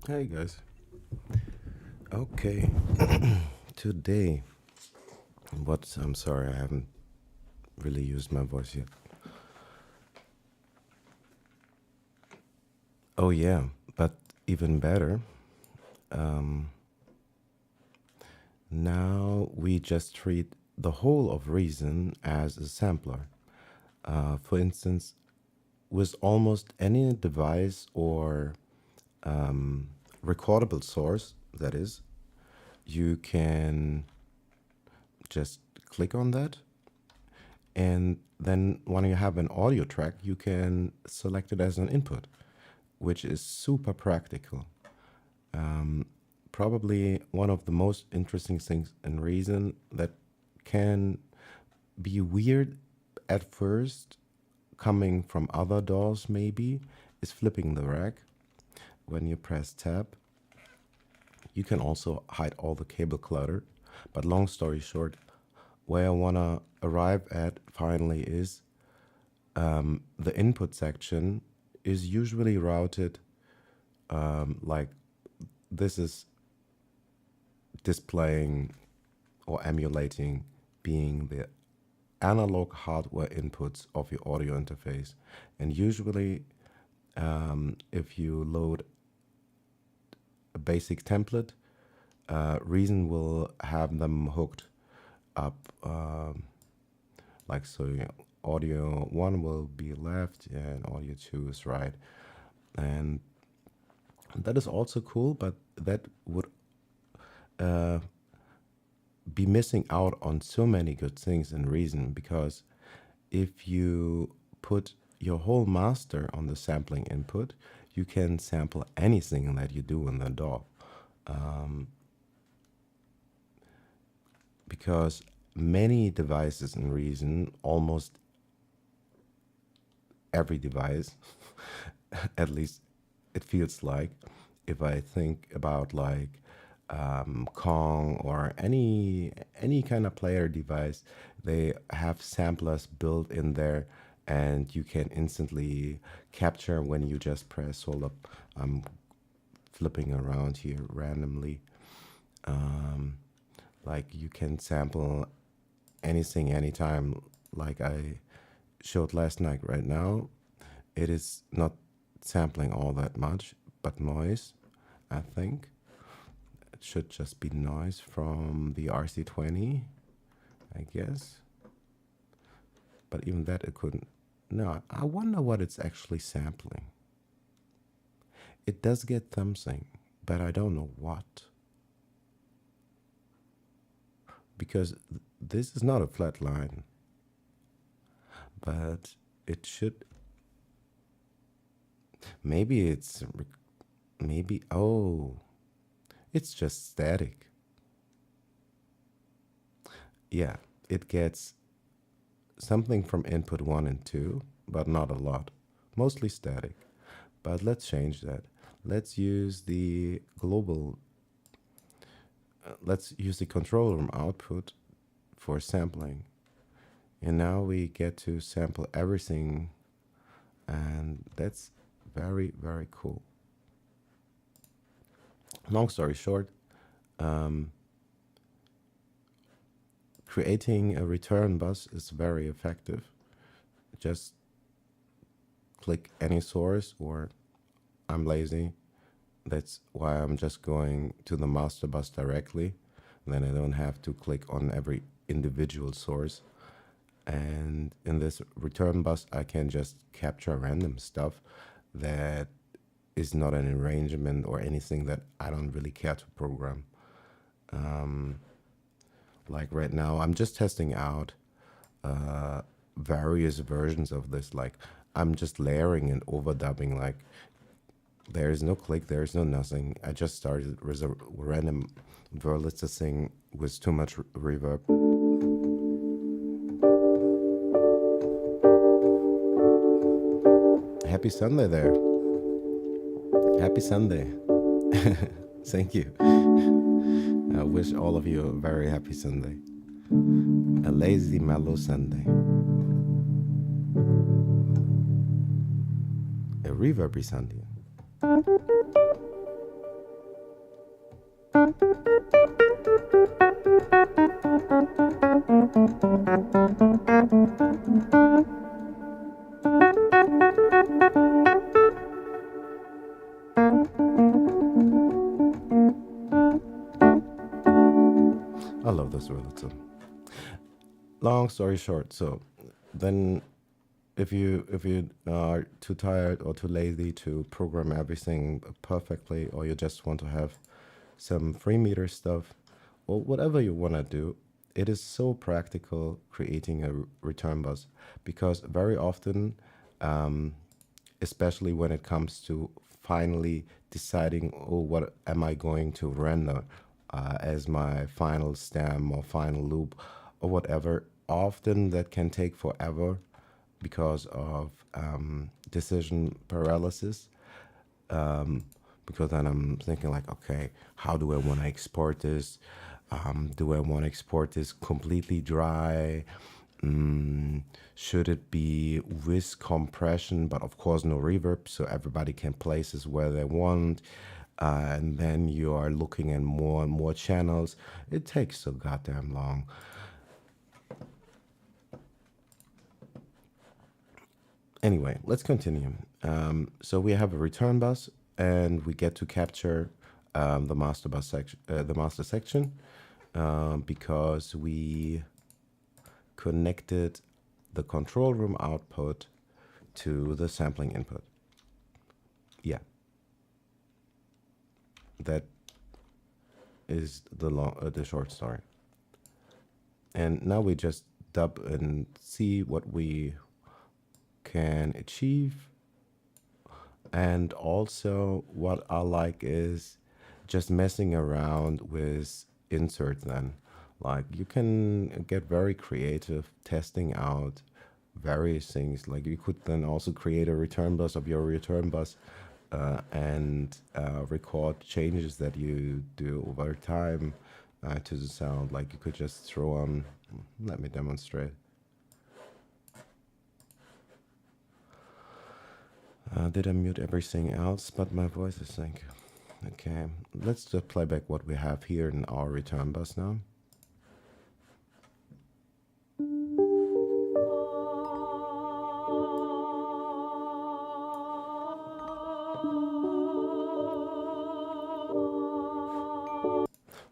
Hey guys. Okay. Today, I'm sorry, I haven't really used my voice yet. Oh, yeah, but even better, now we just treat the whole of reason as a sampler. For instance, with almost any device or recordable source, that is, you can just click on that. And then when you have an audio track, you can select it as an input, which is super practical. Probably one of the most interesting things in Reason that can be weird at first, coming from other DAWs maybe, is flipping the rack. When you press tab, you can also hide all the cable clutter. But long story short, where I want to arrive at finally is the input section is usually routed like this is displaying or emulating being the analog hardware inputs of your audio interface. And usually, if you load a basic template, Reason will have them hooked up like so. Audio 1 will be left and audio 2 is right. And that is also cool, but that would be missing out on so many good things in Reason, because if you put your whole master on the sampling input, you can sample anything that you do in the DAW. Because many devices in Reason almost every device. At least it feels like. If I think about like Kong or any kind of player device, they have samplers built in there, and you can instantly capture when you just press hold up. I'm flipping around here randomly. Um, like you can sample anything anytime, like I showed last night. Right now it is not sampling all that much, but noise, I think it should just be noise from the RC20, I guess. But even that it couldn't. No, I wonder what it's actually sampling. It does get something, but I don't know what. Because this is not a flat line, but it should. Maybe it's. Maybe. Oh, it's just static. Yeah, it gets something from input 1 and 2, but not a lot. Mostly static. But let's change that. Let's use the global. Let's use the control room output for sampling. And now we get to sample everything, and that's very, very cool. Long story short, creating a return bus is very effective. Just click any source, or I'm lazy. That's why I'm just going to the master bus directly. Then I don't have to click on every individual source. And in this return bus, I can just capture random stuff that is not an arrangement or anything that I don't really care to program. Like right now, I'm just testing out various versions of this. Like I'm just layering and overdubbing. Like there is no click, there is no nothing. I just started with a random Wurlitzer thing with too much reverb. Happy Sunday there. Happy Sunday. Thank you. I wish all of you a very happy Sunday. A lazy, mellow Sunday. A reverby Sunday. I love this Wurlitzer. Long story short, so then if you are too tired or too lazy to program everything perfectly, or you just want to have some free meter stuff, or whatever you want to do, it is so practical creating a return bus, because very often, especially when it comes to finally deciding, oh, what am I going to render as my final stem or final loop or whatever, often that can take forever because of decision paralysis. Because then I'm thinking like, okay, how do I want to export this? Do I want to export this completely dry? Should it be with compression, but of course no reverb, so everybody can place this where they want? And then you are looking at more and more channels. It takes so goddamn long. Anyway, let's continue. So we have a return bus, and we get to capture the master bus section, the master section, because we connected the control room output to the sampling input. Yeah, that is the short story. And now we just dub and see what we can achieve. And also what I like is just messing around with insert then. Like you can get very creative testing out various things. Like you could then also create a return bus of your return bus and record changes that you do over time to the sound. Like you could just throw on, let me demonstrate. Did I mute everything else but my voice? I think. Okay, let's just play back what we have here in our return bus now.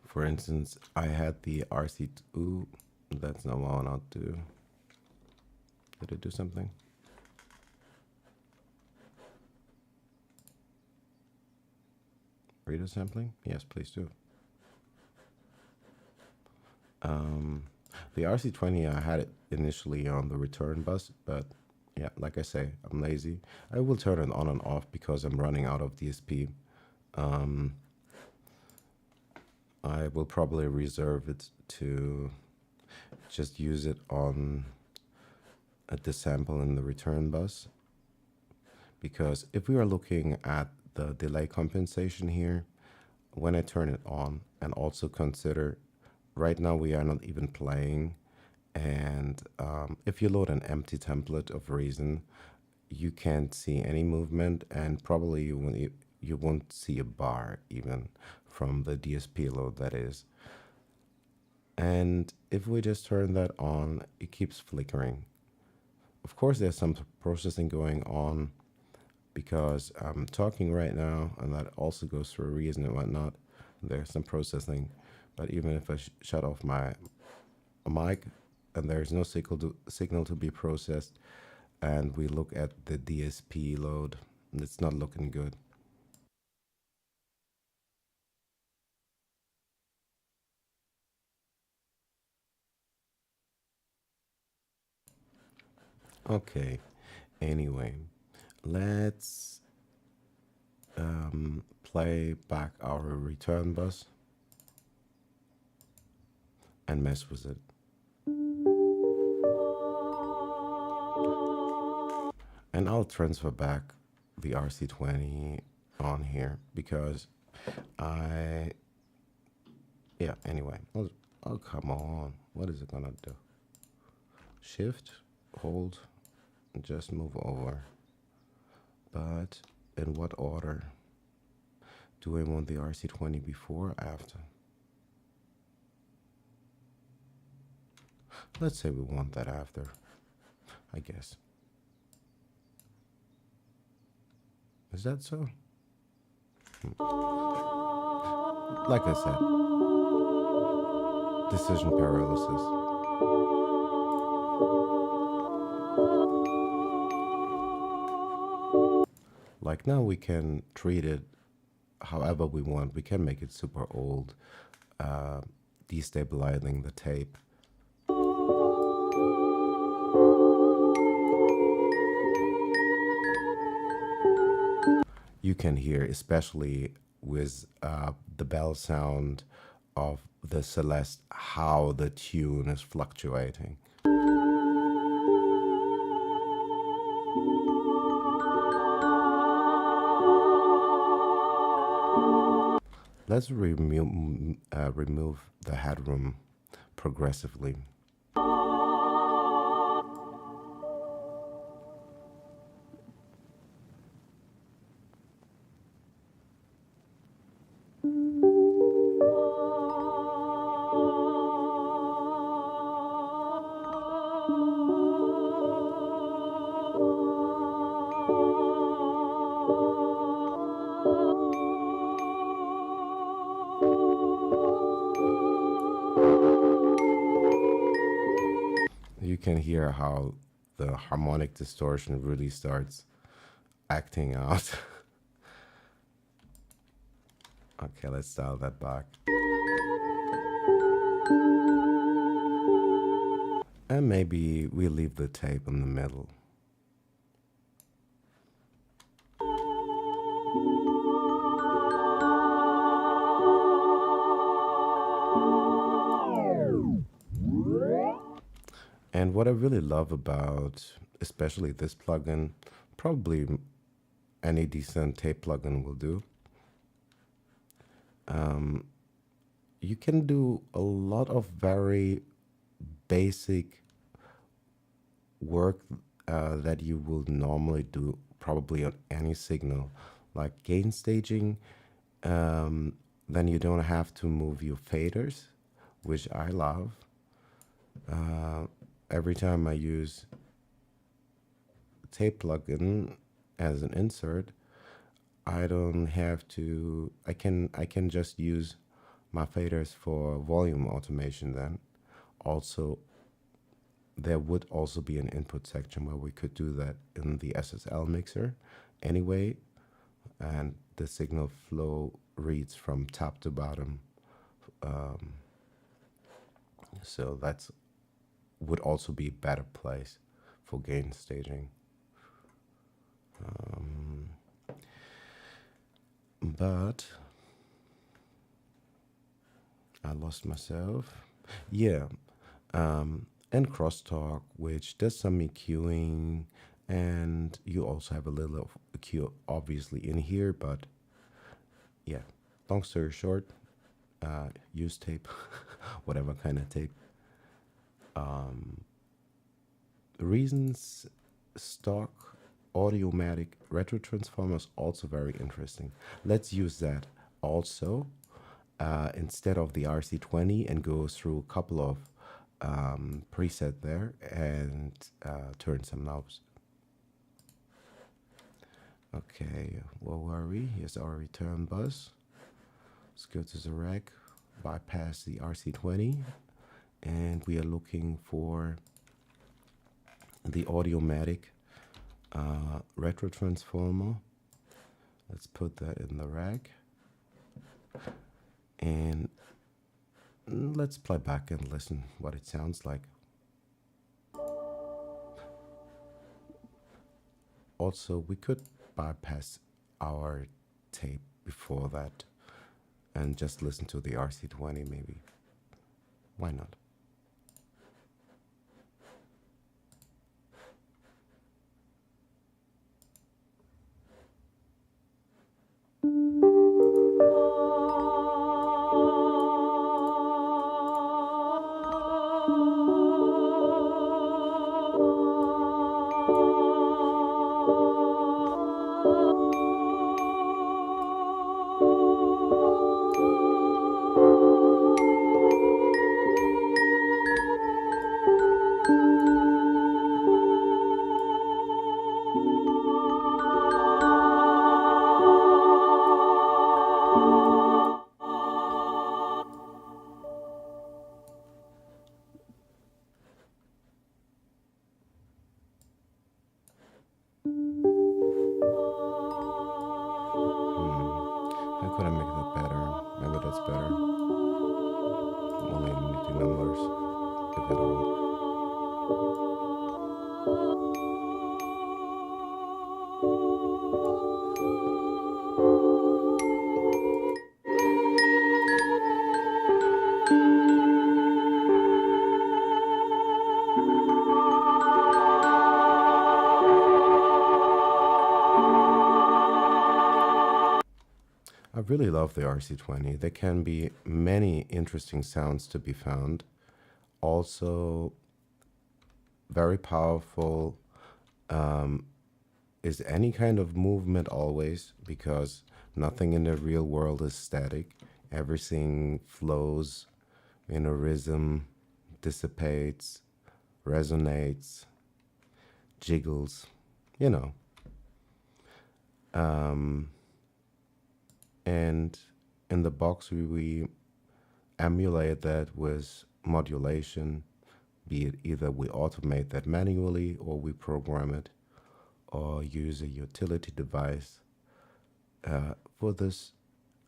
For instance, I had the RC2. That's not what I want to do. Did it do something? Reader sampling? Yes, please do. The RC20, I had it initially on the return bus, but yeah, like I say, I'm lazy. I will turn it on and off because I'm running out of DSP. I will probably reserve it to just use it on the sample in the return bus. Because if we are looking at the delay compensation here, when I turn it on, and also consider right now we are not even playing, and if you load an empty template of Reason, you can't see any movement, and probably you won't see a bar even from the DSP load, that is. And if we just turn that on, it keeps flickering. Of course, there's some processing going on because I'm talking right now, and that also goes through Reason and whatnot. There's some processing, but even if I shut off my mic and there's no signal to be processed, and we look at the DSP load, it's not looking good. Okay, anyway, let's play back our return bus and mess with it. And I'll transfer back the RC20 on here because yeah, anyway. Oh, come on. What is it gonna do? Shift, hold, and just move over. But in what order? Do I want the RC20 before or after? Let's say we want that after, I guess. Is that so? Like I said, decision paralysis. Like now we can treat it however we want. We can make it super old, destabilizing the tape. You can hear, especially with the bell sound of the Celeste, how the tune is fluctuating. Let's remove the headroom progressively. You can hear how the harmonic distortion really starts acting out. Okay, let's dial that back. And maybe we leave the tape in the middle. And what I really love about, especially this plugin, probably any decent tape plugin will do, you can do a lot of very basic work that you will normally do probably on any signal, like gain staging. Then you don't have to move your faders, which I love. Every time I use tape plugin as an insert, I don't have to. I can just use my faders for volume automation. Then also there would also be an input section where we could do that in the SSL mixer anyway, and the signal flow reads from top to bottom. So that's would also be a better place for gain staging. But I lost myself. Yeah, and crosstalk, which does some EQing, and you also have a little of EQ obviously in here. But yeah, long story short, use tape, whatever kind of tape. Reasons stock Audiomatic retro transformer is also very interesting. Let's use that also instead of the RC20 and go through a couple of preset there and turn some knobs. Okay, where were we? Here's our return bus. Let's go to the rack, bypass the RC20, and we are looking for the Audiomatic retro transformer. Let's put that in the rack, and let's play back and listen what it sounds like. Also, we could bypass our tape before that and just listen to the RC20 maybe. Why not? How could I make that better? Maybe that's better. Only unity numbers, if at all. I really love the RC20. There can be many interesting sounds to be found. Also, very powerful is any kind of movement always, because nothing in the real world is static. Everything flows in a rhythm, dissipates, resonates, jiggles, you know. And in the box, we emulate that with modulation, be it either we automate that manually or we program it or use a utility device. For this,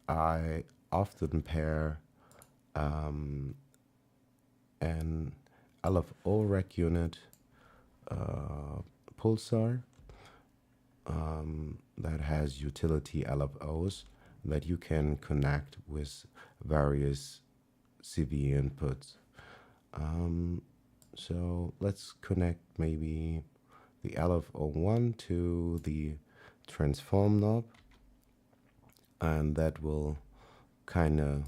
I often pair an LFO rack unit pulsar that has utility LFOs that you can connect with various CV inputs. So let's connect maybe the LFO1 to the transform knob, and that will kind of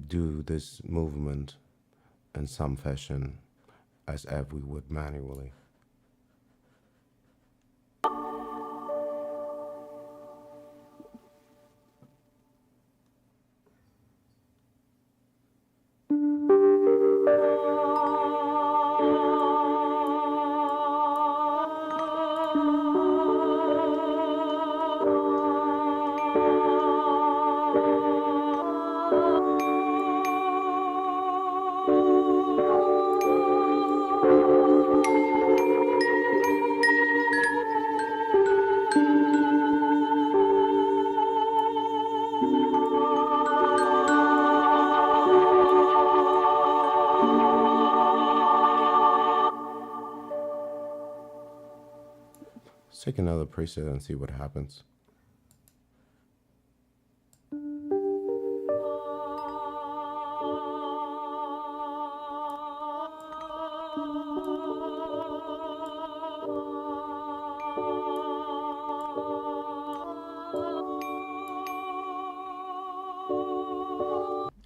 do this movement in some fashion as if we would manually. Let's take another preset and see what happens.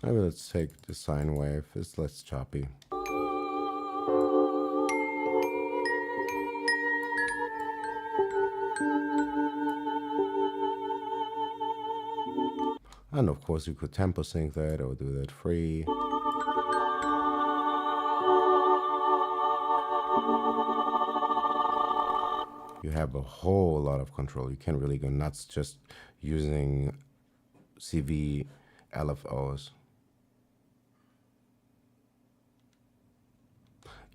Maybe let's take the sine wave, it's less choppy. And of course you could tempo sync that or do that free. You have a whole lot of control. You can really go nuts just using CV LFOs.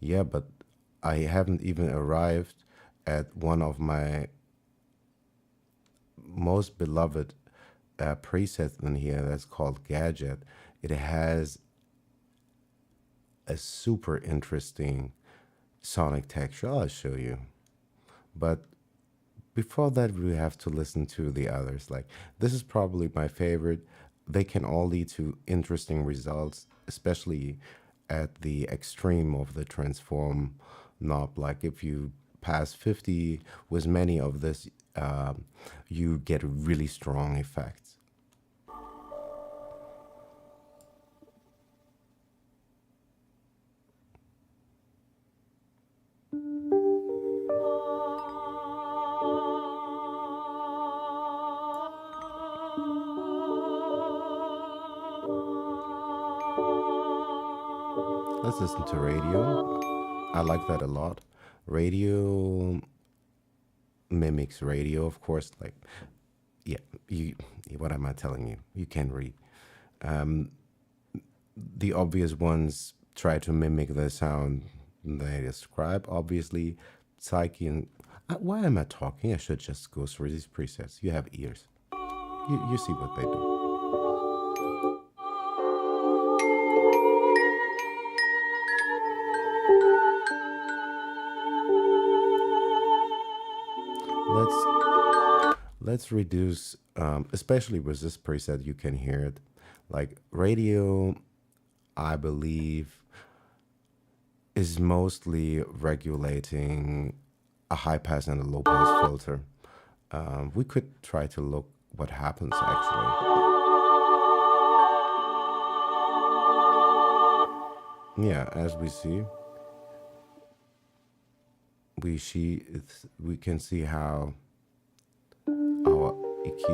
Yeah, but I haven't even arrived at one of my most beloved presets in here that's called Gadget. It has a super interesting sonic texture. I'll show you. But before that, we have to listen to the others. Like, this is probably my favorite. They can all lead to interesting results, especially at the extreme of the transform knob. Like, if you pass 50 with many of this, you get really strong effects. Let's listen to radio. I like that a lot. Radio mimics radio, of course. Like, yeah, what am I telling you? You can read. The obvious ones try to mimic the sound they describe. Obviously, Psyche and why am I talking? I should just go through these presets. You have ears. You see what they do. Let's reduce, especially with this preset, you can hear it. Like radio, I believe, is mostly regulating a high pass and a low pass filter. We could try to look what happens actually. Yeah, as we see, we can see how our EQ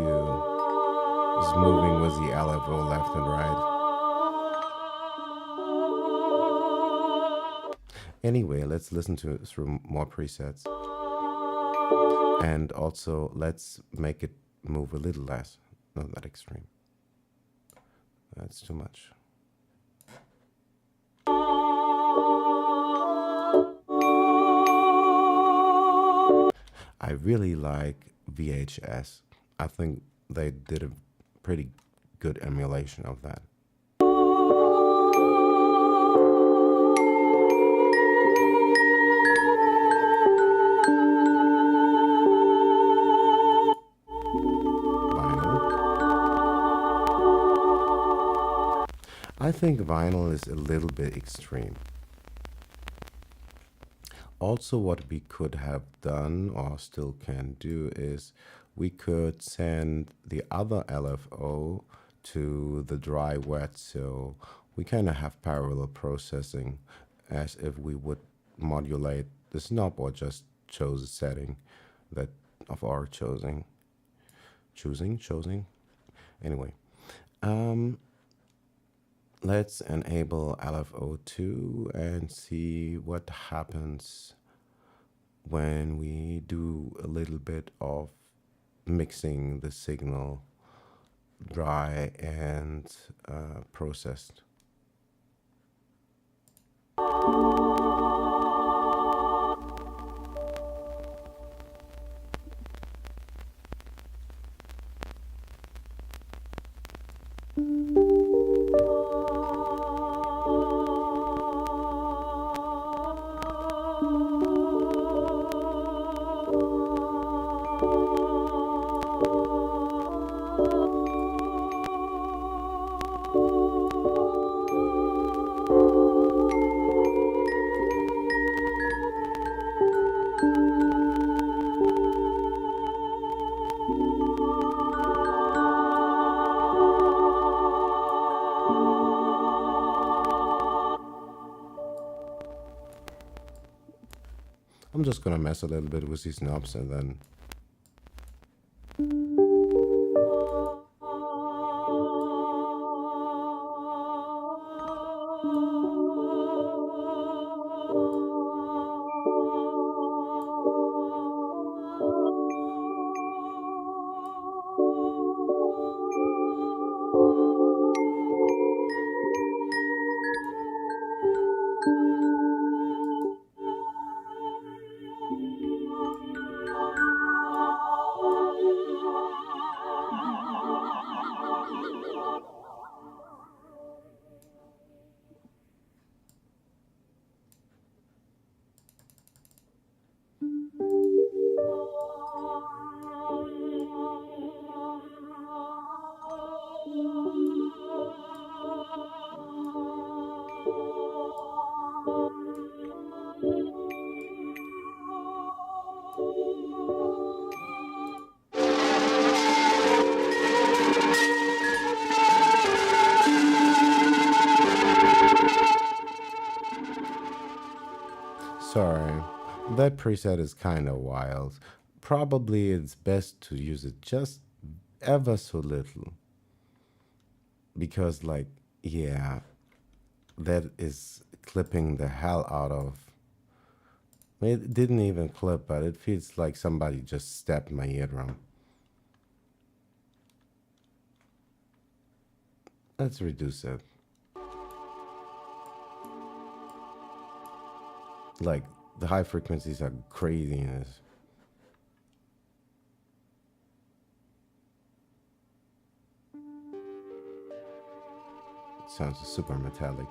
is moving with the LFO left and right. Anyway, let's listen to it through more presets. And also, let's make it move a little less, not that extreme. That's too much. I really like VHS. I think they did a pretty good emulation of that. I think vinyl is a little bit extreme. Also, what we could have done or still can do is we could send the other LFO to the dry wet. So we kind of have parallel processing as if we would modulate the knob or just chose a setting that of our choosing. Anyway, let's enable LFO2 and see what happens when we do a little bit of mixing the signal dry and processed. I'm just gonna mess a little bit with these knobs and then sorry, that preset is kind of wild. Probably it's best to use it just ever so little because, like, yeah, that is clipping the hell out of. It didn't even clip, but it feels like somebody just stabbed my eardrum. Let's reduce it. Like, the high frequencies are craziness. It sounds super metallic.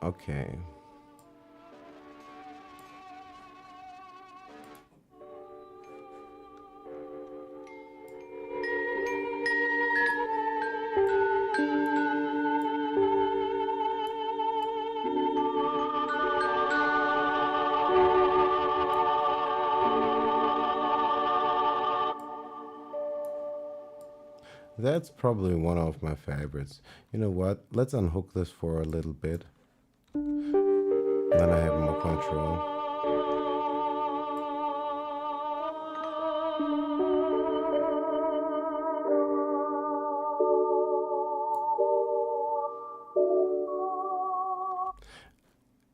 Okay. That's probably one of my favorites. You know what? Let's unhook this for a little bit. Then I have more control.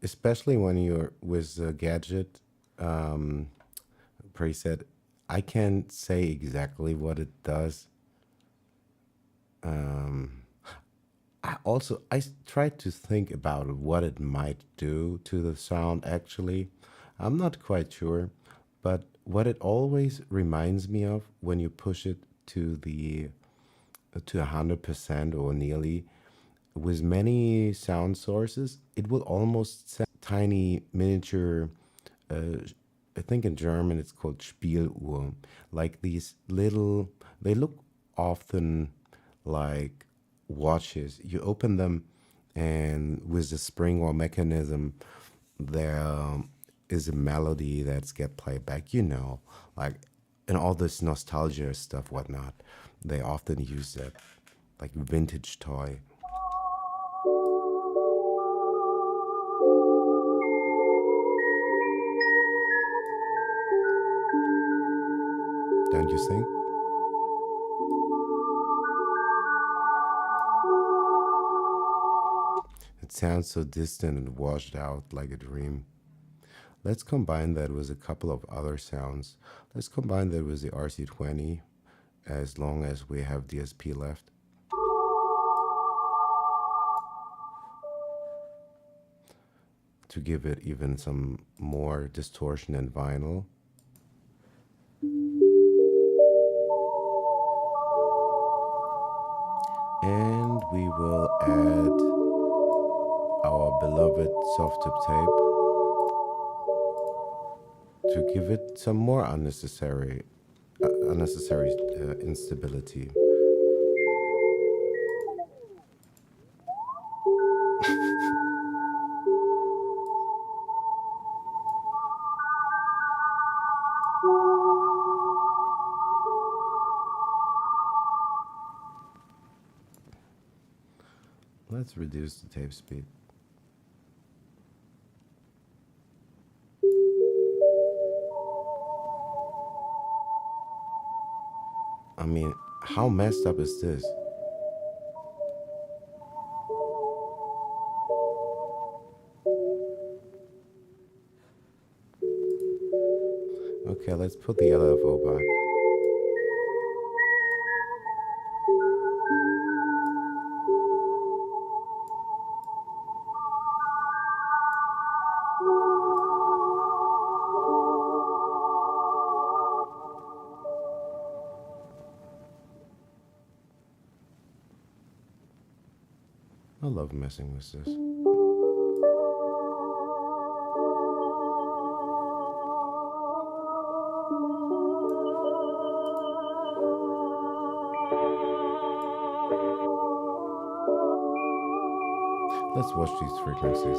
Especially when you're with the gadget preset, I can't say exactly what it does. I tried to think about what it might do to the sound actually. I'm not quite sure, but what it always reminds me of when you push it to 100% or nearly with many sound sources, it will almost sound tiny miniature. Uh, I think in German it's called Spieluhr. Like these little, they look often like watches. You open them, and with the spring or mechanism, there is a melody that's get played back. Like and all this nostalgia stuff, whatnot. They often use that, like vintage toy. Don't you think? It sounds so distant and washed out like a dream. Let's combine that with a couple of other sounds. Let's combine that with the RC20 as long as we have DSP left to give it even some more distortion and vinyl. And we will add our beloved soft tip tape to give it some more unnecessary instability. Let's reduce the tape speed. I mean, how messed up is this? Okay, let's put the LFO back. I love messing with this. Let's watch these frequencies.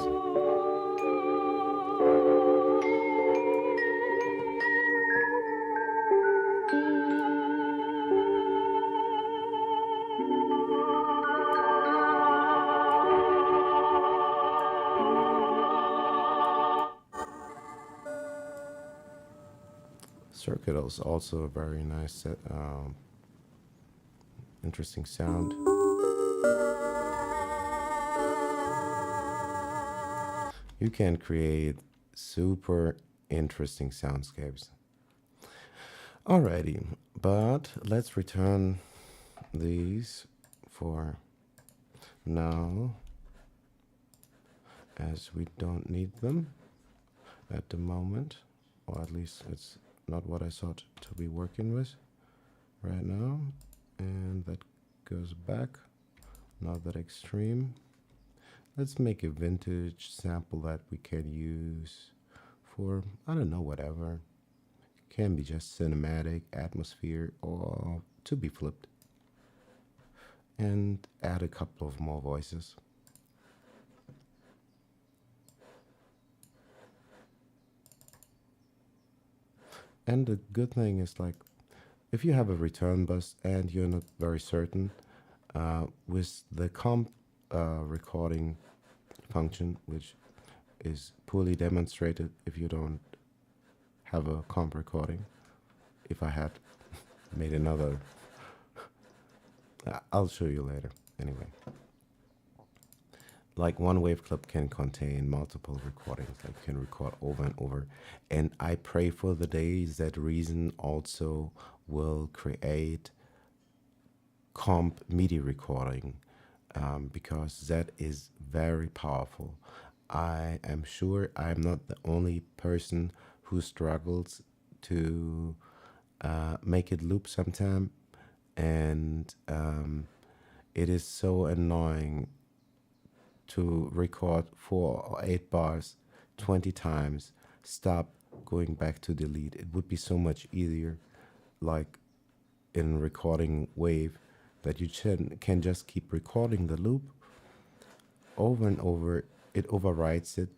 Circuit is also a very nice interesting sound. You can create super interesting soundscapes. Alrighty, but let's return these for now, as we don't need them at the moment, or at least it's not what I thought to be working with right now. And that goes back, not that extreme. Let's make a vintage sample that we can use for, I don't know, whatever. It can be just cinematic, atmosphere, or to be flipped. And add a couple of more voices. And the good thing is, like, if you have a return bus and you're not very certain, with the comp recording function, which is poorly demonstrated if you don't have a comp recording. If I had made another, I'll show you later. Anyway, like one wave clip can contain multiple recordings, like you can record over and over. And I pray for the days that Reason also will create comp MIDI recording, because that is very powerful. I am sure I'm not the only person who struggles to make it loop sometime, and it is so annoying to record 4 or 8 bars 20 times, stop, going back to delete. It would be so much easier, like in recording wave, that you can just keep recording the loop over and over. It overwrites it,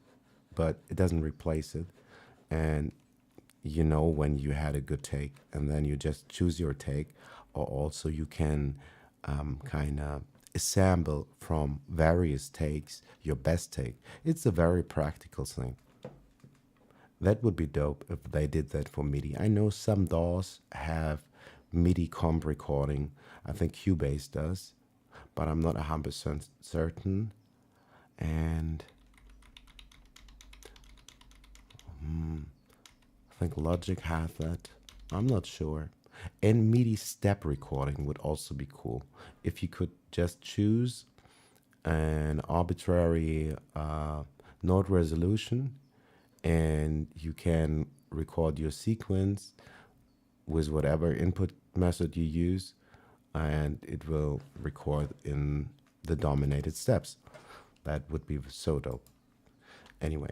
but it doesn't replace it. And you know when you had a good take, and then you just choose your take. Or also you can kind of assemble from various takes your best take. It's a very practical thing. That would be dope if they did that for MIDI. I know some DAWs have MIDI comp recording. I think Cubase does, but I'm not 100% certain. And I think Logic has that. I'm not sure. And MIDI step recording would also be cool. If you could just choose an arbitrary note resolution and you can record your sequence with whatever input method you use, and it will record in the dominated steps. That would be so dope. Anyway.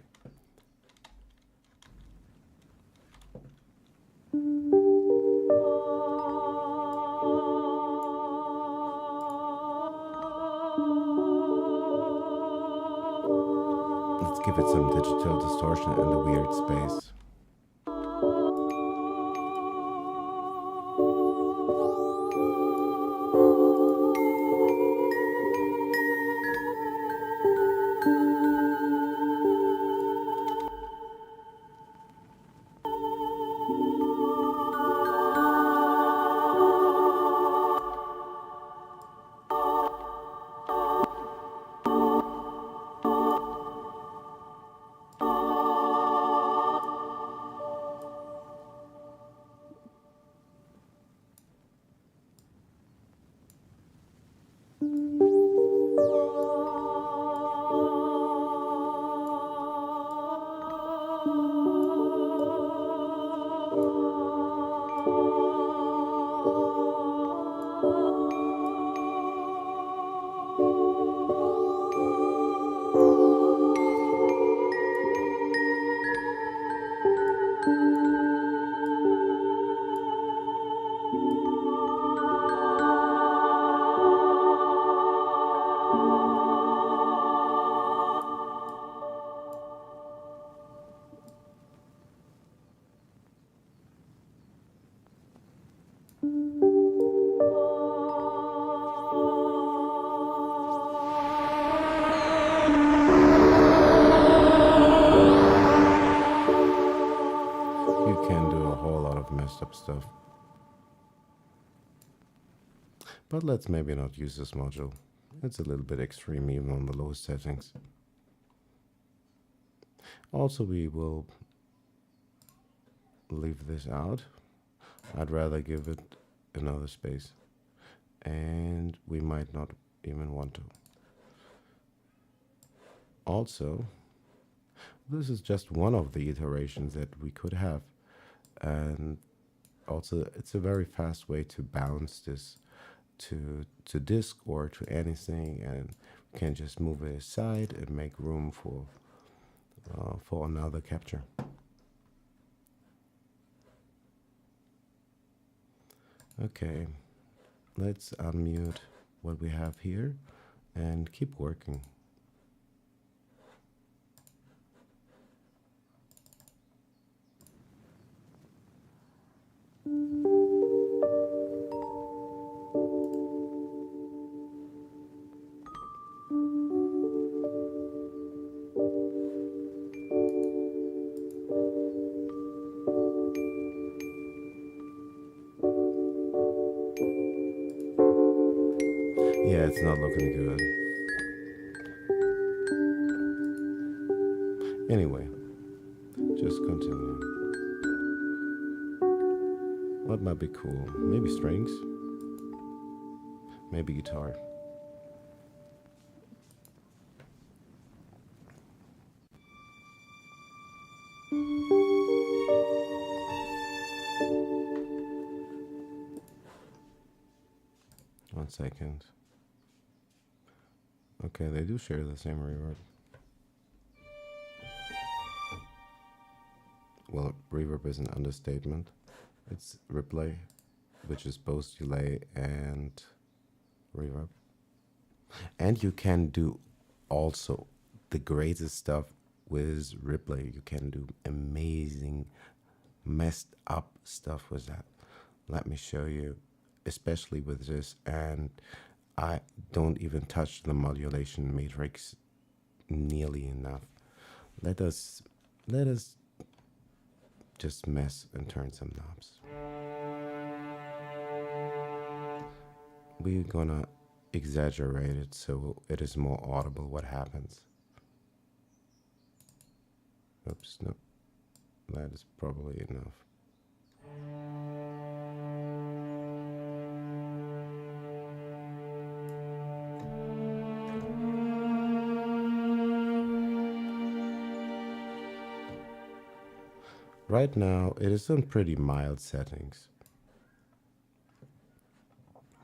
Let's give it some digital distortion in the weird space. You can do a whole lot of messed up stuff. But let's maybe not use this module. It's a little bit extreme even on the lowest settings. Also, we will leave this out. I'd rather give it another space. And we might not even want to. Also, this is just one of the iterations that we could have. And also, it's a very fast way to bounce this to disk or to anything, and we can just move it aside and make room for another capture. Okay, let's unmute what we have here and keep working. Yeah, it's not looking good. Anyway, just continue. What might be cool? Maybe strings? Maybe guitar. One second. Okay, they do share the same reverb. Well, reverb is an understatement. It's replay, which is both delay and reverb. And you can do also the greatest stuff with replay. You can do amazing, messed up stuff with that. Let me show you, especially with this. And I don't even touch the modulation matrix nearly enough. Let us just mess and turn some knobs. We're gonna exaggerate it so it is more audible what happens. Oops, no, that is probably enough. Right now, it is in pretty mild settings.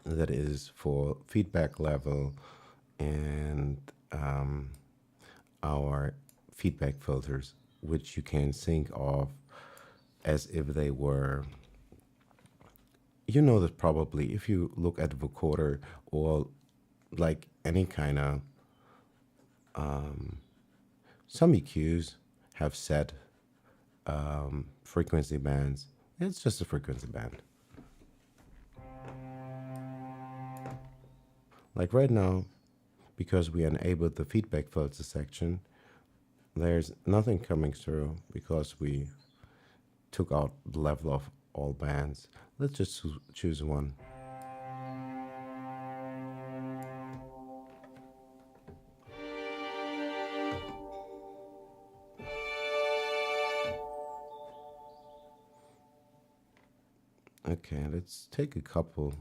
That is for feedback level and our feedback filters, which you can think of as if they were, you know that probably if you look at vocoder or like any kind of, some EQs have set frequency bands. It's just a frequency band. Like right now, because we enabled the feedback filter section, there's nothing coming through because we took out the level of all bands. Let's just choose one. Okay, let's take a couple,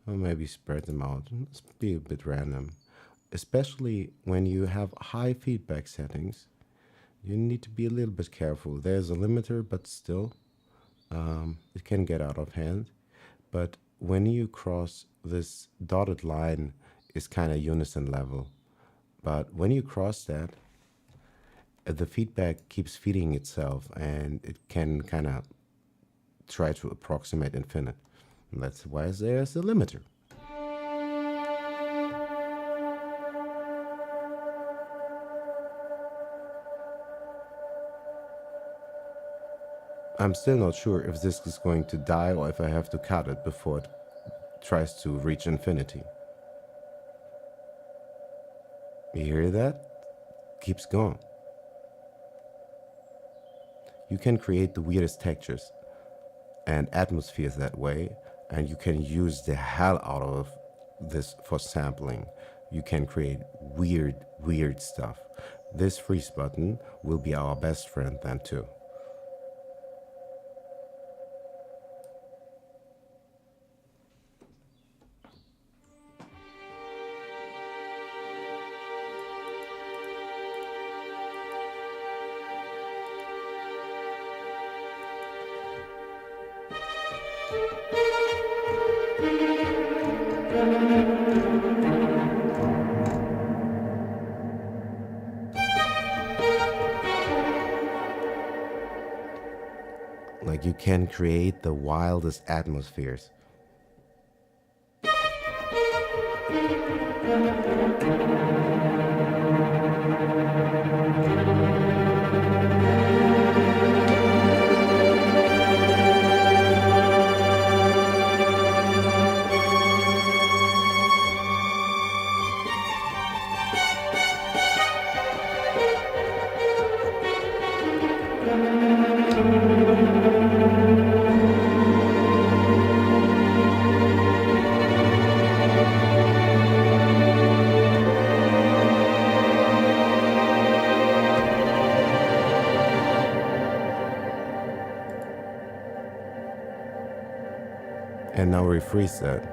or maybe spread them out. Let's be a bit random. Especially when you have high feedback settings, you need to be a little bit careful. There's a limiter, but still, it can get out of hand. But when you cross this dotted line, is kind of unison level. But when you cross that, the feedback keeps feeding itself, and it can kind of try to approximate infinite. And that's why there's a limiter. I'm still not sure if this is going to die or if I have to cut it before it tries to reach infinity. You hear that? Keeps going. You can create the weirdest textures and atmospheres that way, and you can use the hell out of this for sampling. You can create weird stuff. This freeze button will be our best friend then too. Like you can create the wildest atmospheres. And now we freeze that.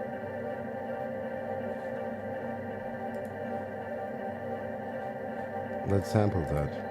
Let's sample that.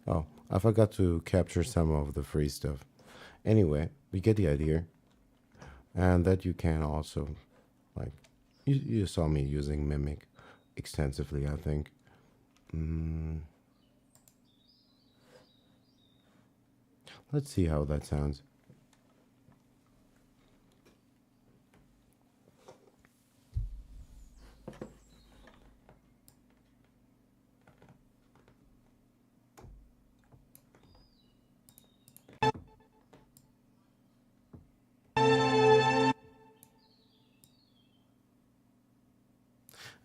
Oh, I forgot to capture some of the free stuff. Anyway, we get the idea. And that you can also, like, you saw me using Mimic extensively, I think. Mm, let's see how that sounds.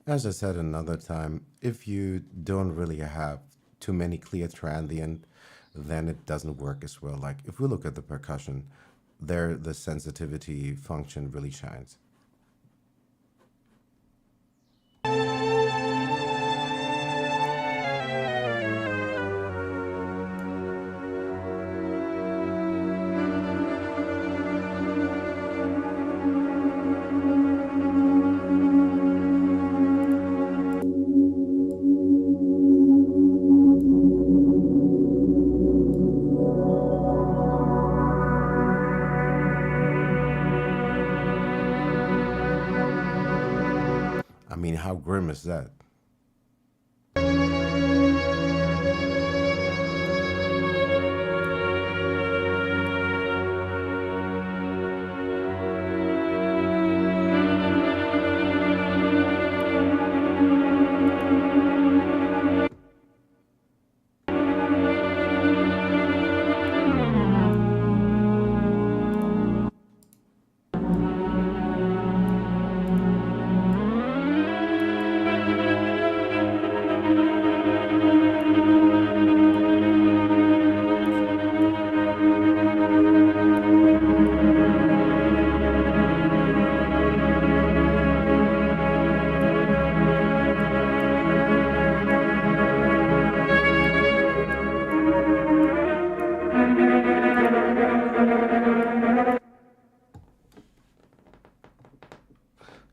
As I said another time, if you don't really have too many clear transient, then it doesn't work as well. Like if we look at the percussion, there the sensitivity function really shines. I mean, how grim is that?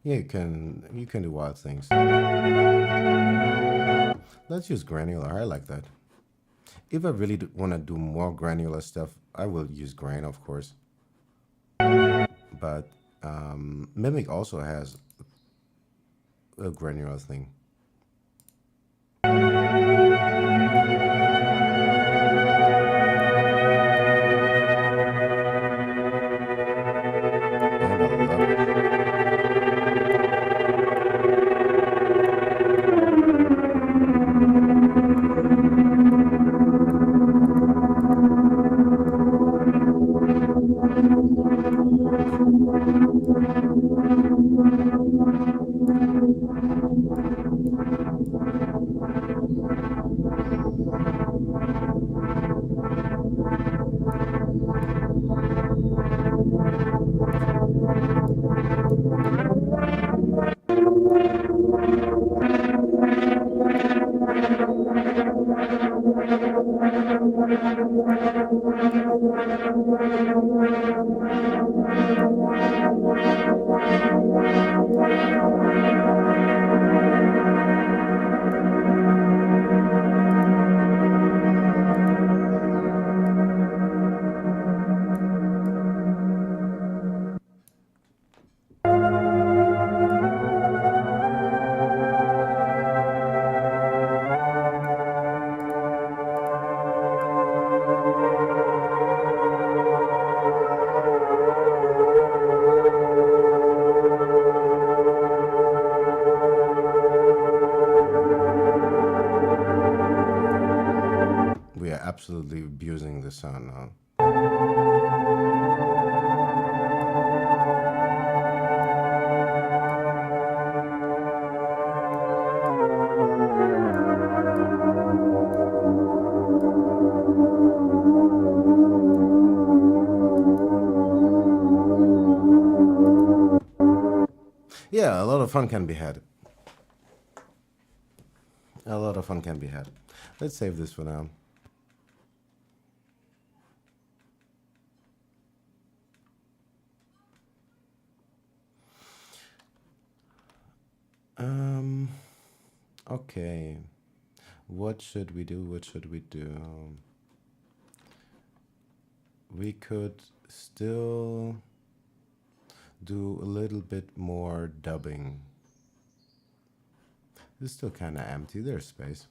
Yeah, you can do wild things. Let's use granular. I like that. If I really want to do more granular stuff, I will use grain, of course. But Mimic also has a granular thing. And I love it. We are absolutely abusing the sun now. Yeah, a lot of fun can be had. A lot of fun can be had. Let's save this for now. Um, okay. What should we do? What should we do? We could still do a little bit more dubbing. It's still kind of empty. There's space.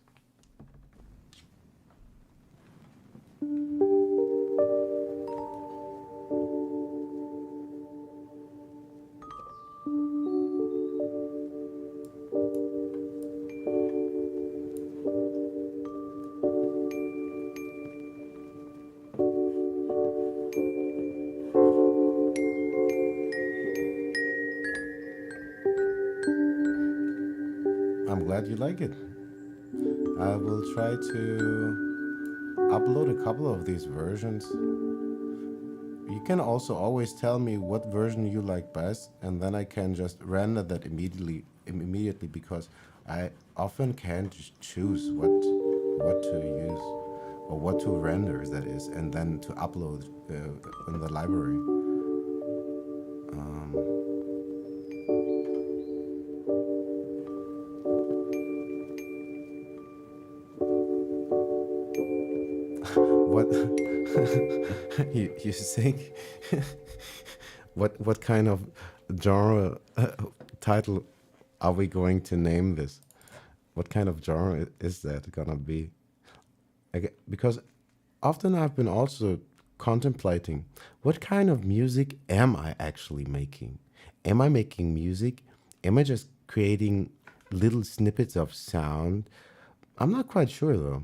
I'm glad you like it. I will try to upload a couple of these versions. You can also always tell me what version you like best, and then I can just render that immediately because I often can't just choose what to use or what to render that is, and then to upload in the library. What you think? What kind of genre title are we going to name this? What kind of genre is that gonna be? Because often I've been also contemplating what kind of music am I actually making? Am I making music? Am I just creating little snippets of sound? I'm not quite sure though.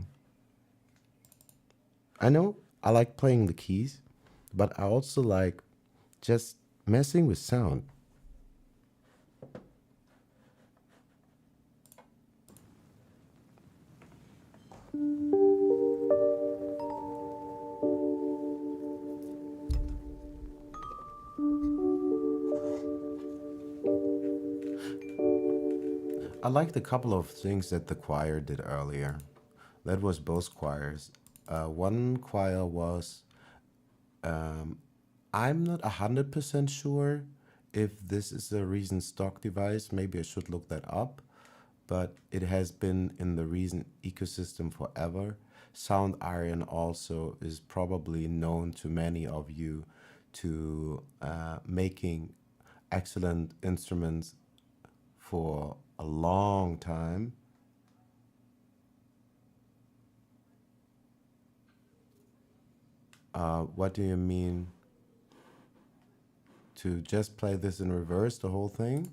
I know I like playing the keys, but I also like just messing with sound. I liked a couple of things that the choir did earlier. That was both choirs. One choir was, I'm not 100% sure if this is a Reason stock device. Maybe I should look that up. But it has been in the Reason ecosystem forever. Sound Iron also is probably known to many of you to making excellent instruments for a long time. What do you mean to just play this in reverse, the whole thing?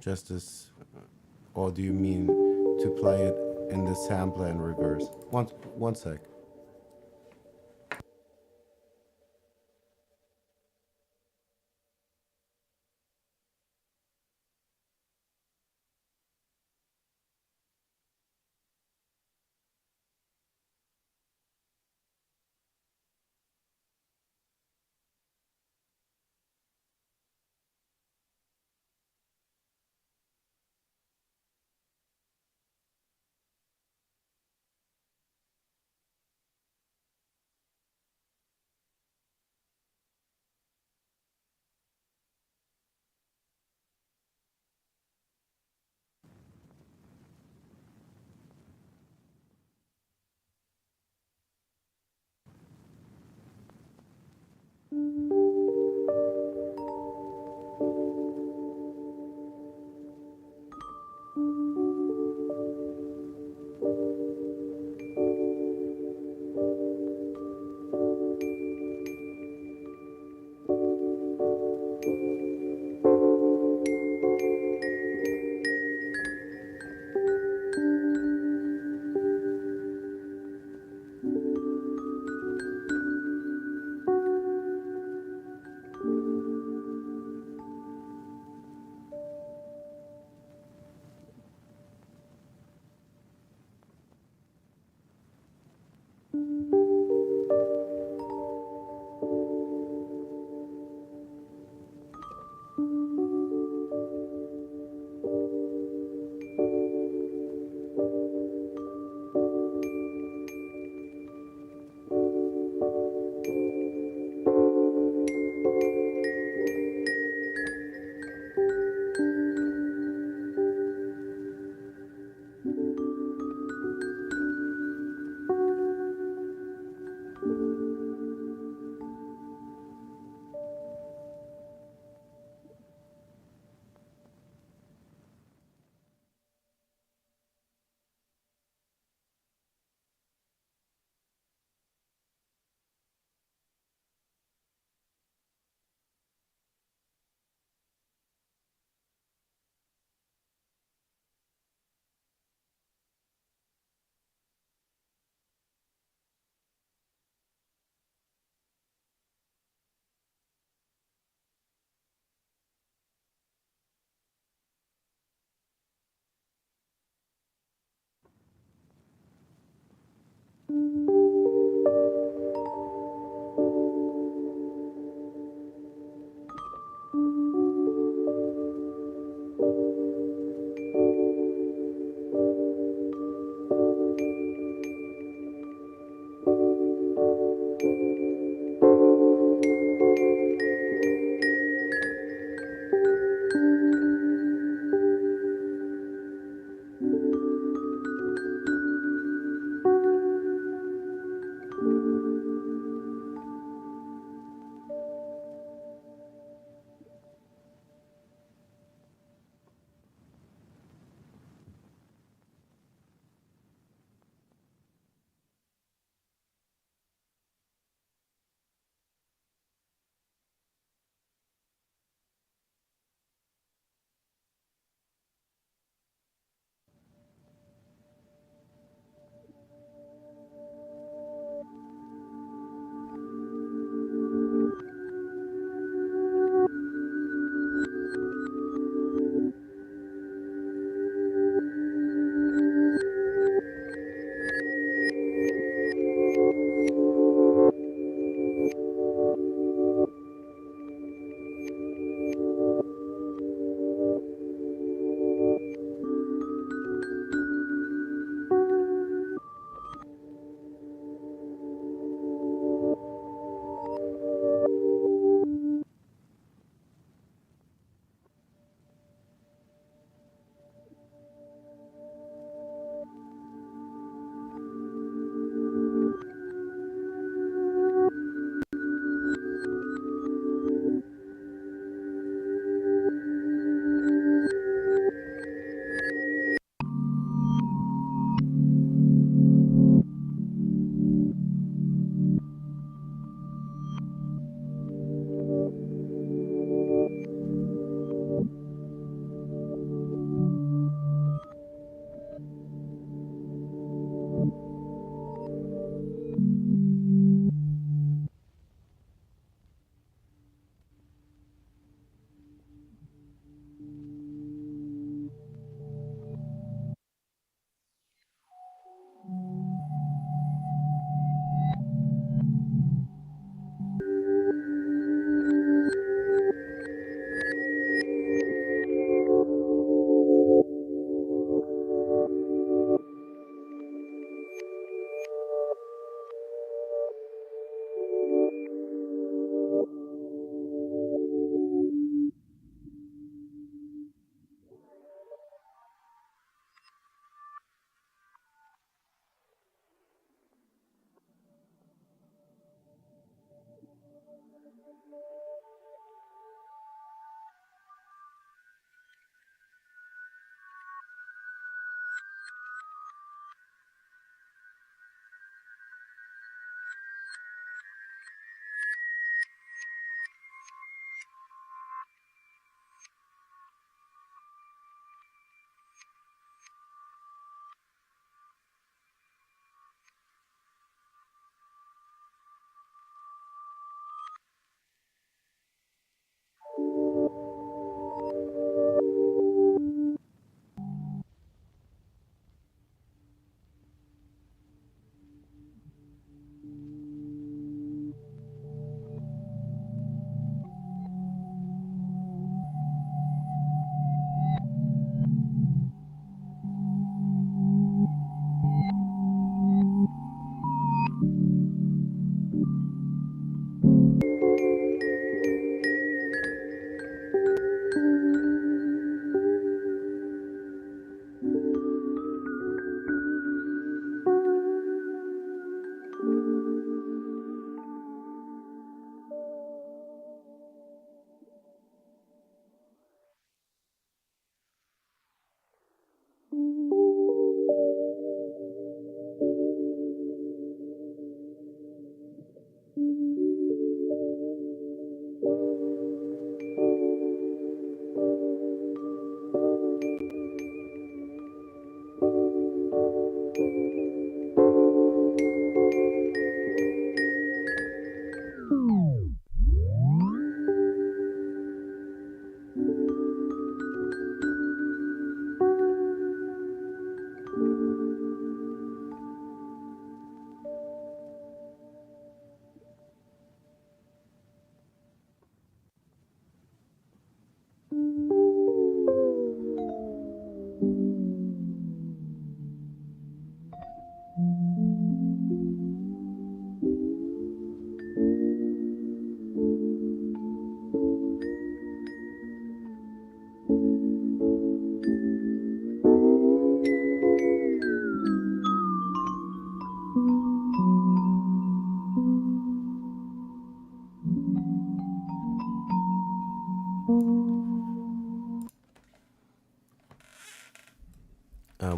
Just as, or do you mean to play it in the sampler in reverse? One sec.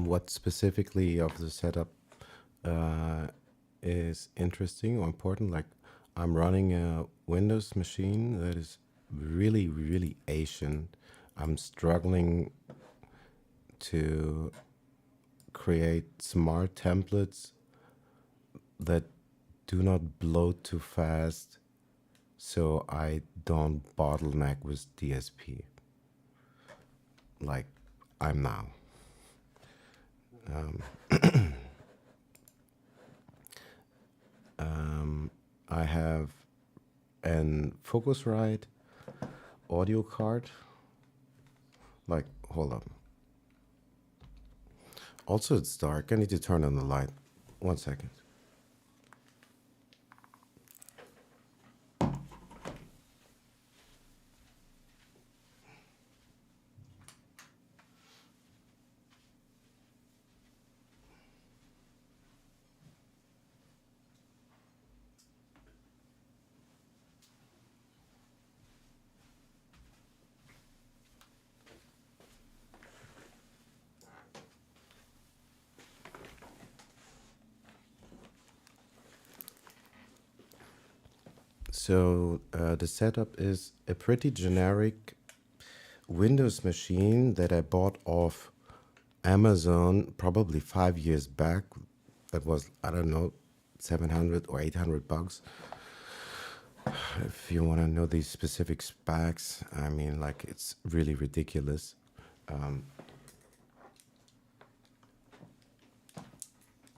What specifically of the setup uh, is interesting or important? Like, I'm running a Windows machine that is really, really Asian. I'm struggling to create smart templates that do not bloat too fast so I don't bottleneck with DSP like I'm now. I have an Focusrite audio card. Like, hold up. Also, it's dark. I need to turn on the light. 1 second. So, the setup is a pretty generic Windows machine that I bought off Amazon probably 5 years back. That was, I don't know, 700 or 800 bucks. If you want to know these specific specs, I mean, like, it's really ridiculous.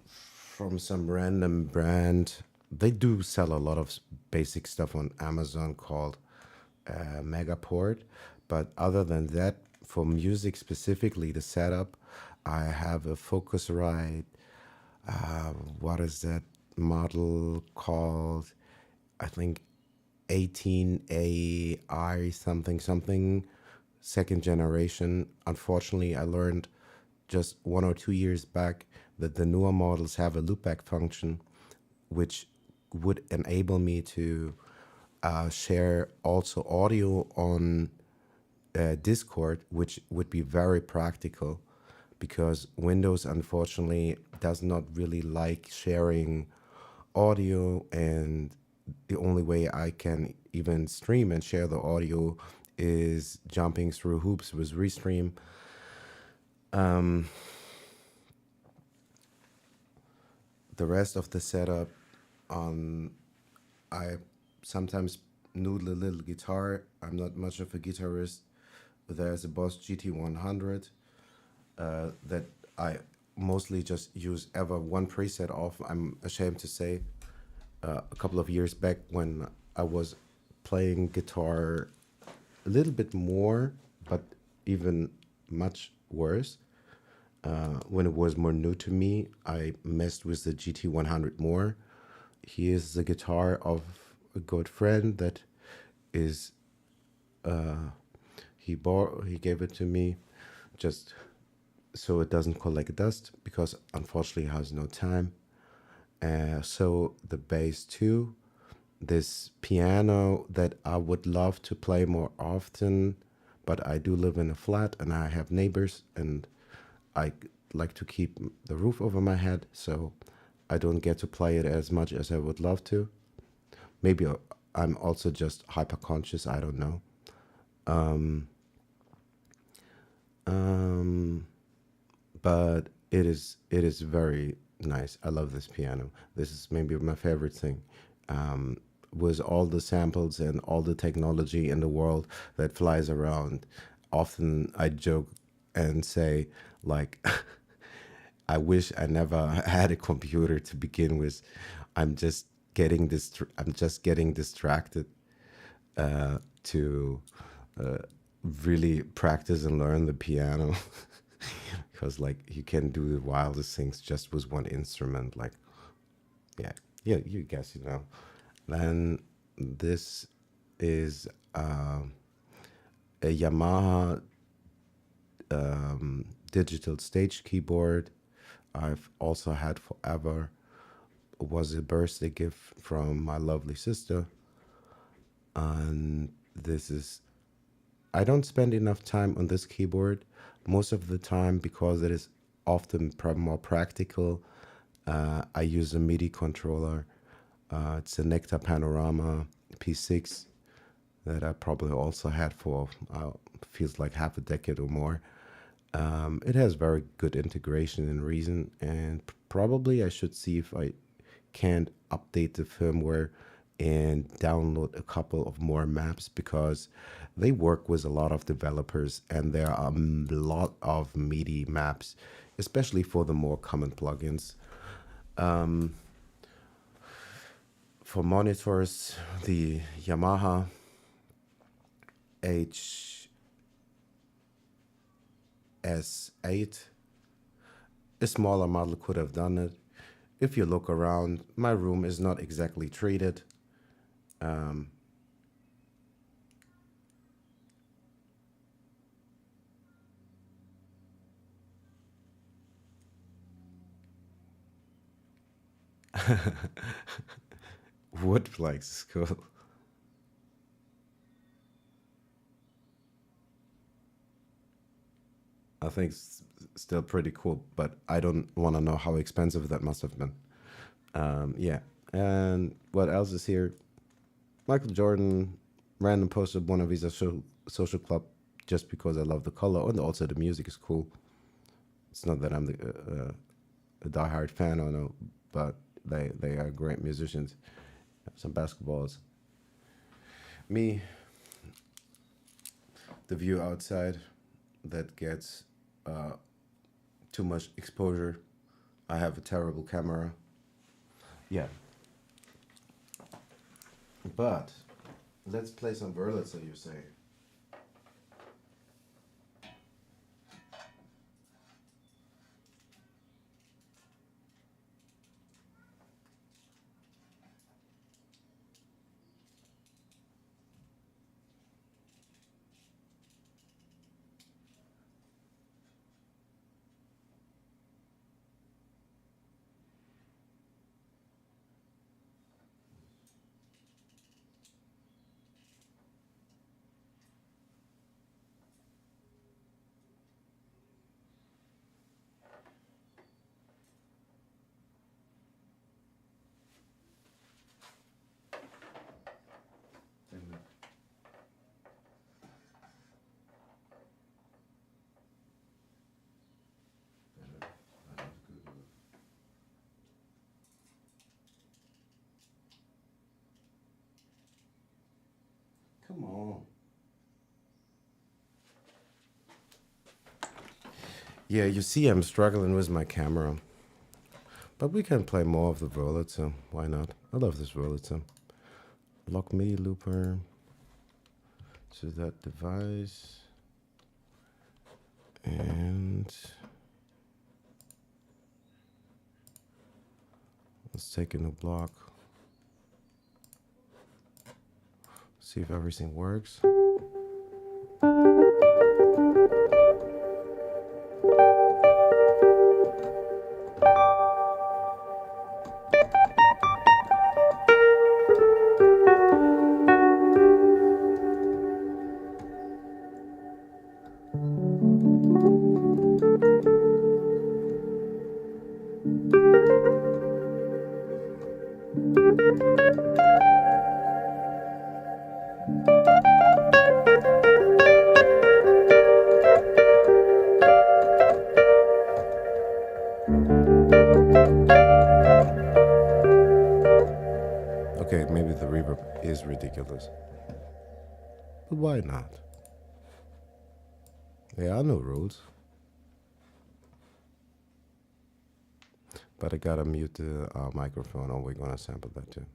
From some random brand. They do sell a lot of basic stuff on Amazon called Megaport. But other than that, for music specifically, the setup, I have a Focusrite. What is that model called? I think 18AI something something, second generation. Unfortunately, I learned just 1 or 2 years back that the newer models have a loopback function, which would enable me to share also audio on Discord, which would be very practical because Windows unfortunately does not really like sharing audio, and the only way I can even stream and share the audio is jumping through hoops with Restream. The rest of the setup, I sometimes noodle a little guitar. I'm not much of a guitarist. There's a Boss GT100 that I mostly just use ever one preset of, I'm ashamed to say. a couple of years back when I was playing guitar a little bit more, but even much worse. When it was more new to me, I messed with the GT100 more. He is the guitar of a good friend that is he gave it to me just so it doesn't collect dust because unfortunately he has no time. So the bass too, this piano that I would love to play more often, but I do live in a flat and I have neighbors and I like to keep the roof over my head, so I don't get to play it as much as I would love to. Maybe I'm also just hyper conscious. I don't know. Um, but it is very nice. I love this piano. This is maybe my favorite thing. With all the samples and all the technology in the world that flies around, often I joke and say like, I wish I never had a computer to begin with. I'm just I'm just getting distracted to really practice and learn the piano because like you can do the wildest things just with one instrument. Like yeah, yeah, you guess you know. Then this is a Yamaha digital stage keyboard. I've also had forever. It was a birthday gift from my lovely sister, and this is I don't spend enough time on this keyboard most of the time because it is often more practical. I use a MIDI controller. It's a Nectar Panorama P6 that I probably also had for feels like half a decade or more. It has very good integration in Reason, and probably I should see if I can update the firmware and download a couple of more maps because they work with a lot of developers and there are a lot of MIDI maps, especially for the more common plugins. For monitors, the Yamaha HS8, a smaller model could have done it. If you look around, my room is not exactly treated. Wood planks is cool. I think it's still pretty cool, but I don't want to know how expensive that must have been. Yeah. And what else is here? Michael Jordan random posted one of his social club just because I love the color and also the music is cool. It's not that I'm a diehard fan or no, but they are great musicians. Some basketballs. Me, the view outside that gets too much exposure. I have a terrible camera. Yeah, but let's play some Wurlitzer, you say. Come on. Yeah, you see, I'm struggling with my camera, But we can play more of the Wurlitzer. Why not? I love this Wurlitzer. Lock MIDI looper to that device. And let's take a new block. See if everything works. Okay, maybe the reverb is ridiculous. But why not? There are no rules. But I gotta mute the microphone or we're gonna sample that too.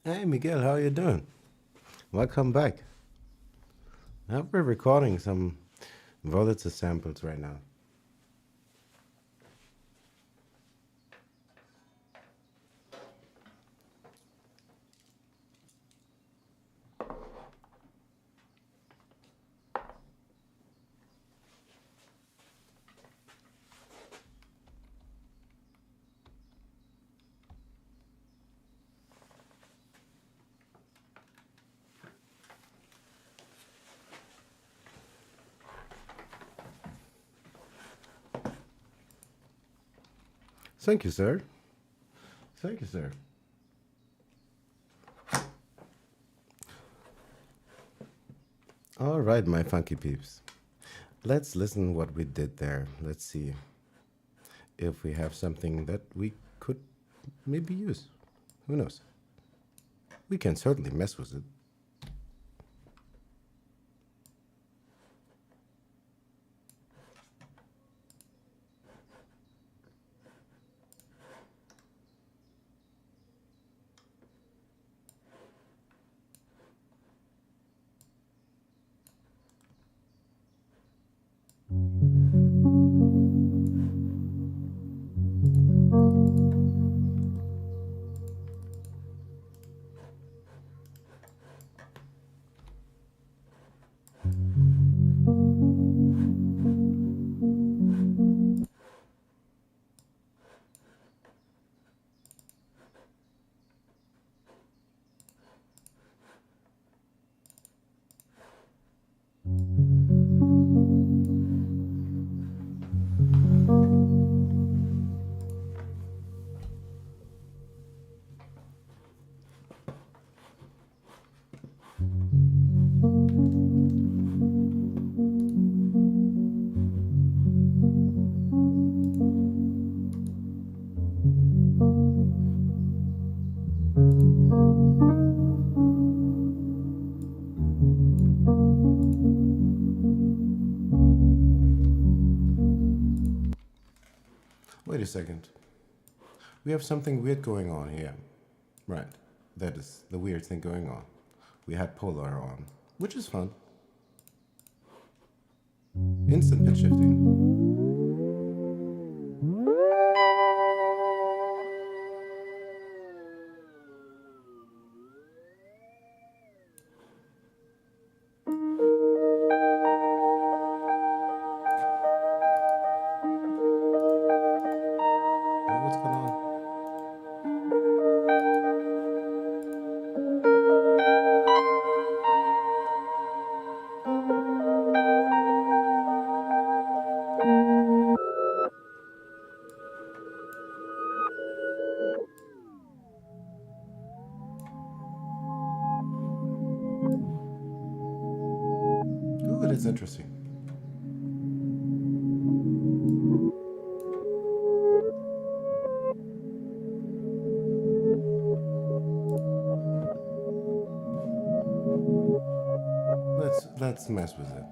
Hey Miguel, how you doing? Welcome back. We're recording some Wurlitzer samples right now. Thank you, sir. Thank you, sir. All right, my funky peeps. Let's listen what we did there. Let's see if we have something that we could maybe use. Who knows? We can certainly mess with it. Wait a second. We have something weird going on here. Right. That is the weird thing going on. We had Polar on, which is fun. Instant pitch shifting. What's going on? Ooh, it is interesting. Let's mess with it.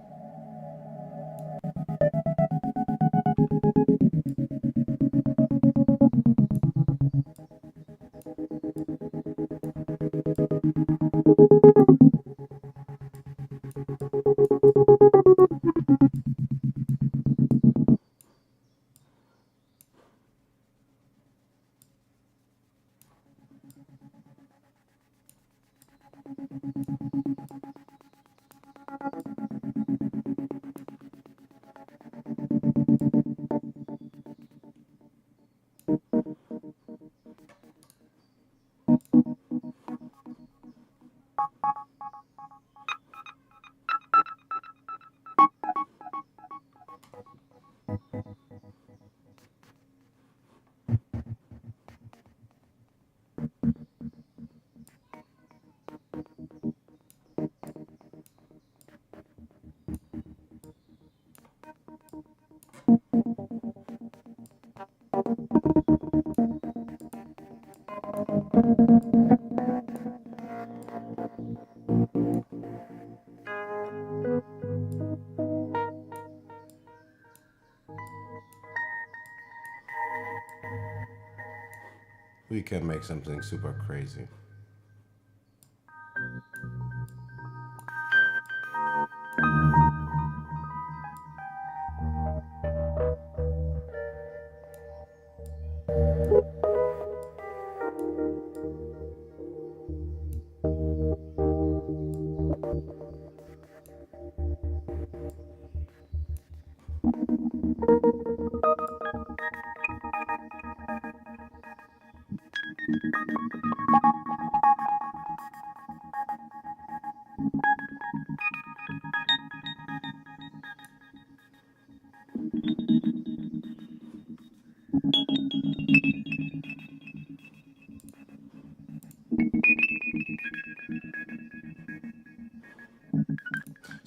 We can make something super crazy.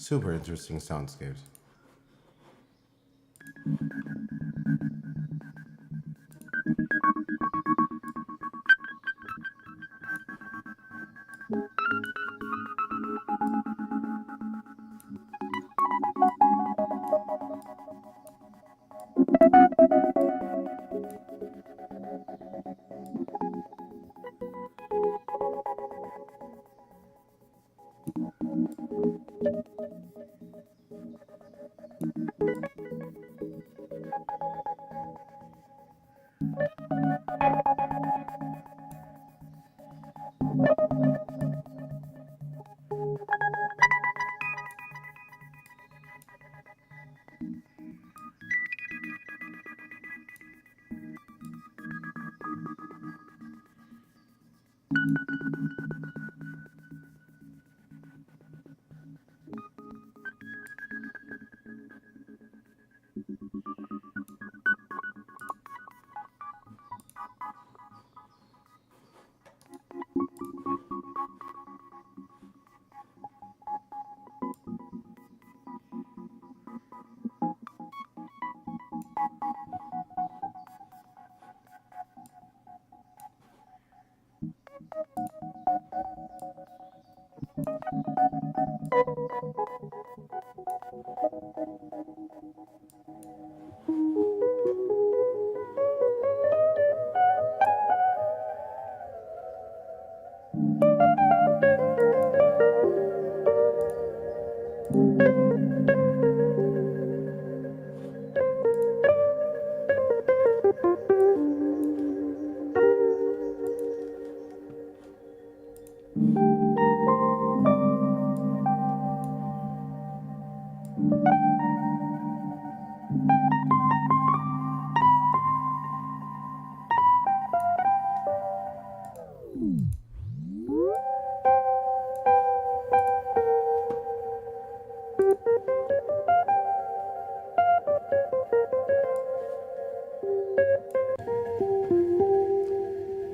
Super interesting soundscapes.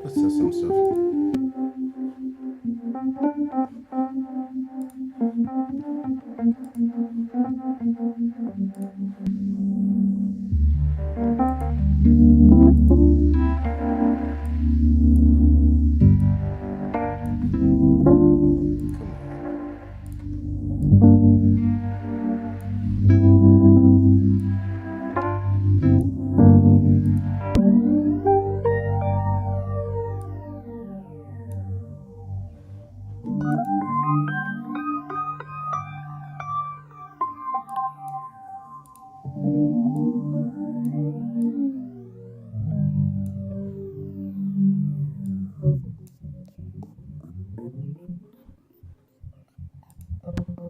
Let's do some stuff. Come on.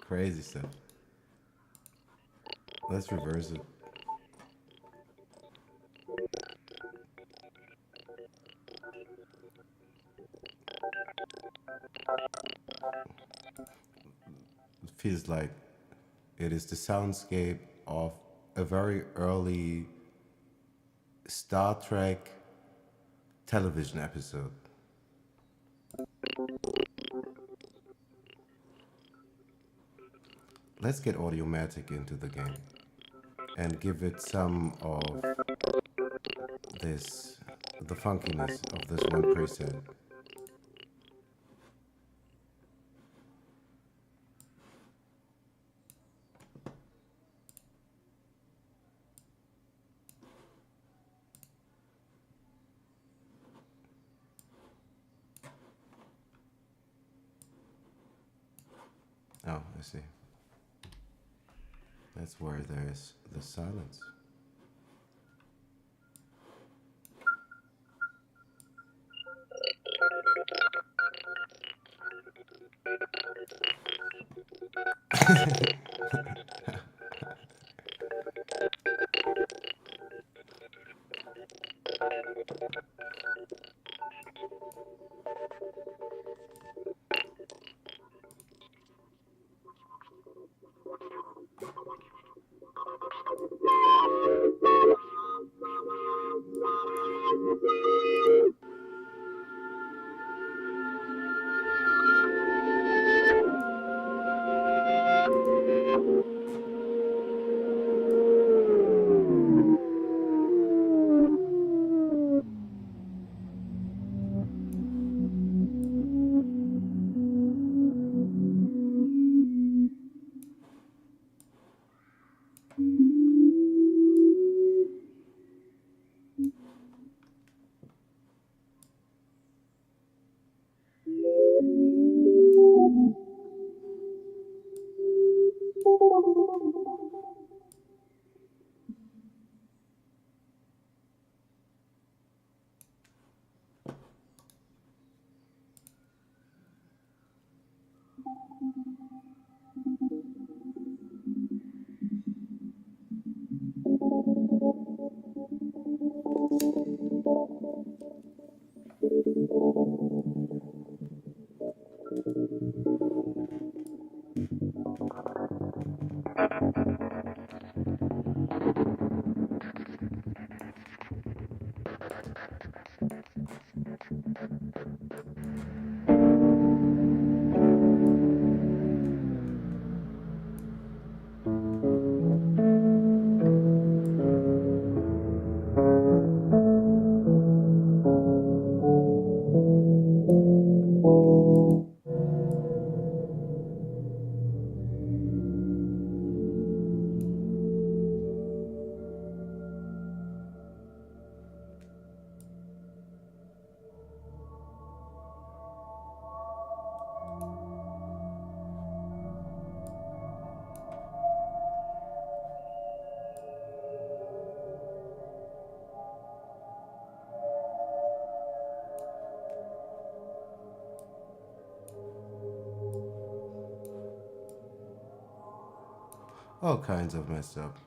Crazy stuff. Let's reverse it. It feels like it is the soundscape of a very early Star Trek television episode. Let's get Audiomatic into the game and give it some of this, the funkiness of this one preset. Oh, I see. That's where there's the silence. All kinds of messed up.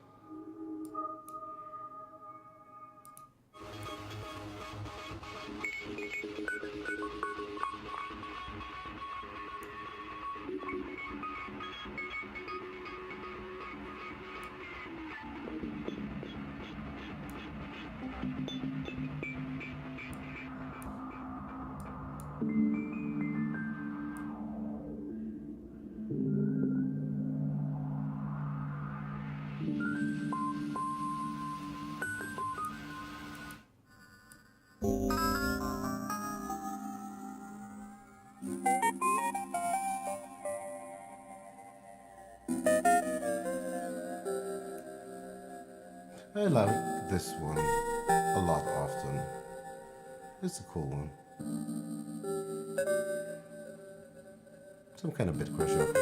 I like this one a lot often. It's a cool one. Some kind of bit crusher.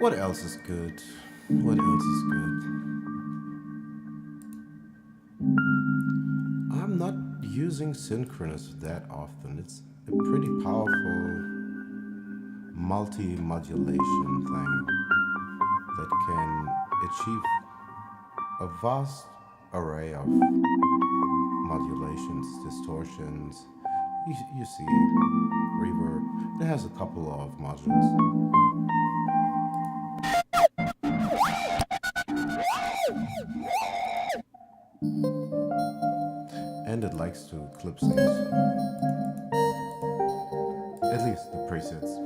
What else is good? What else is good? I'm not using synchronous that often. It's a pretty powerful multi-modulation thing that can achieve a vast array of modulations, distortions. You see reverb. It has a couple of modules. And it likes to clip things. At least the presets.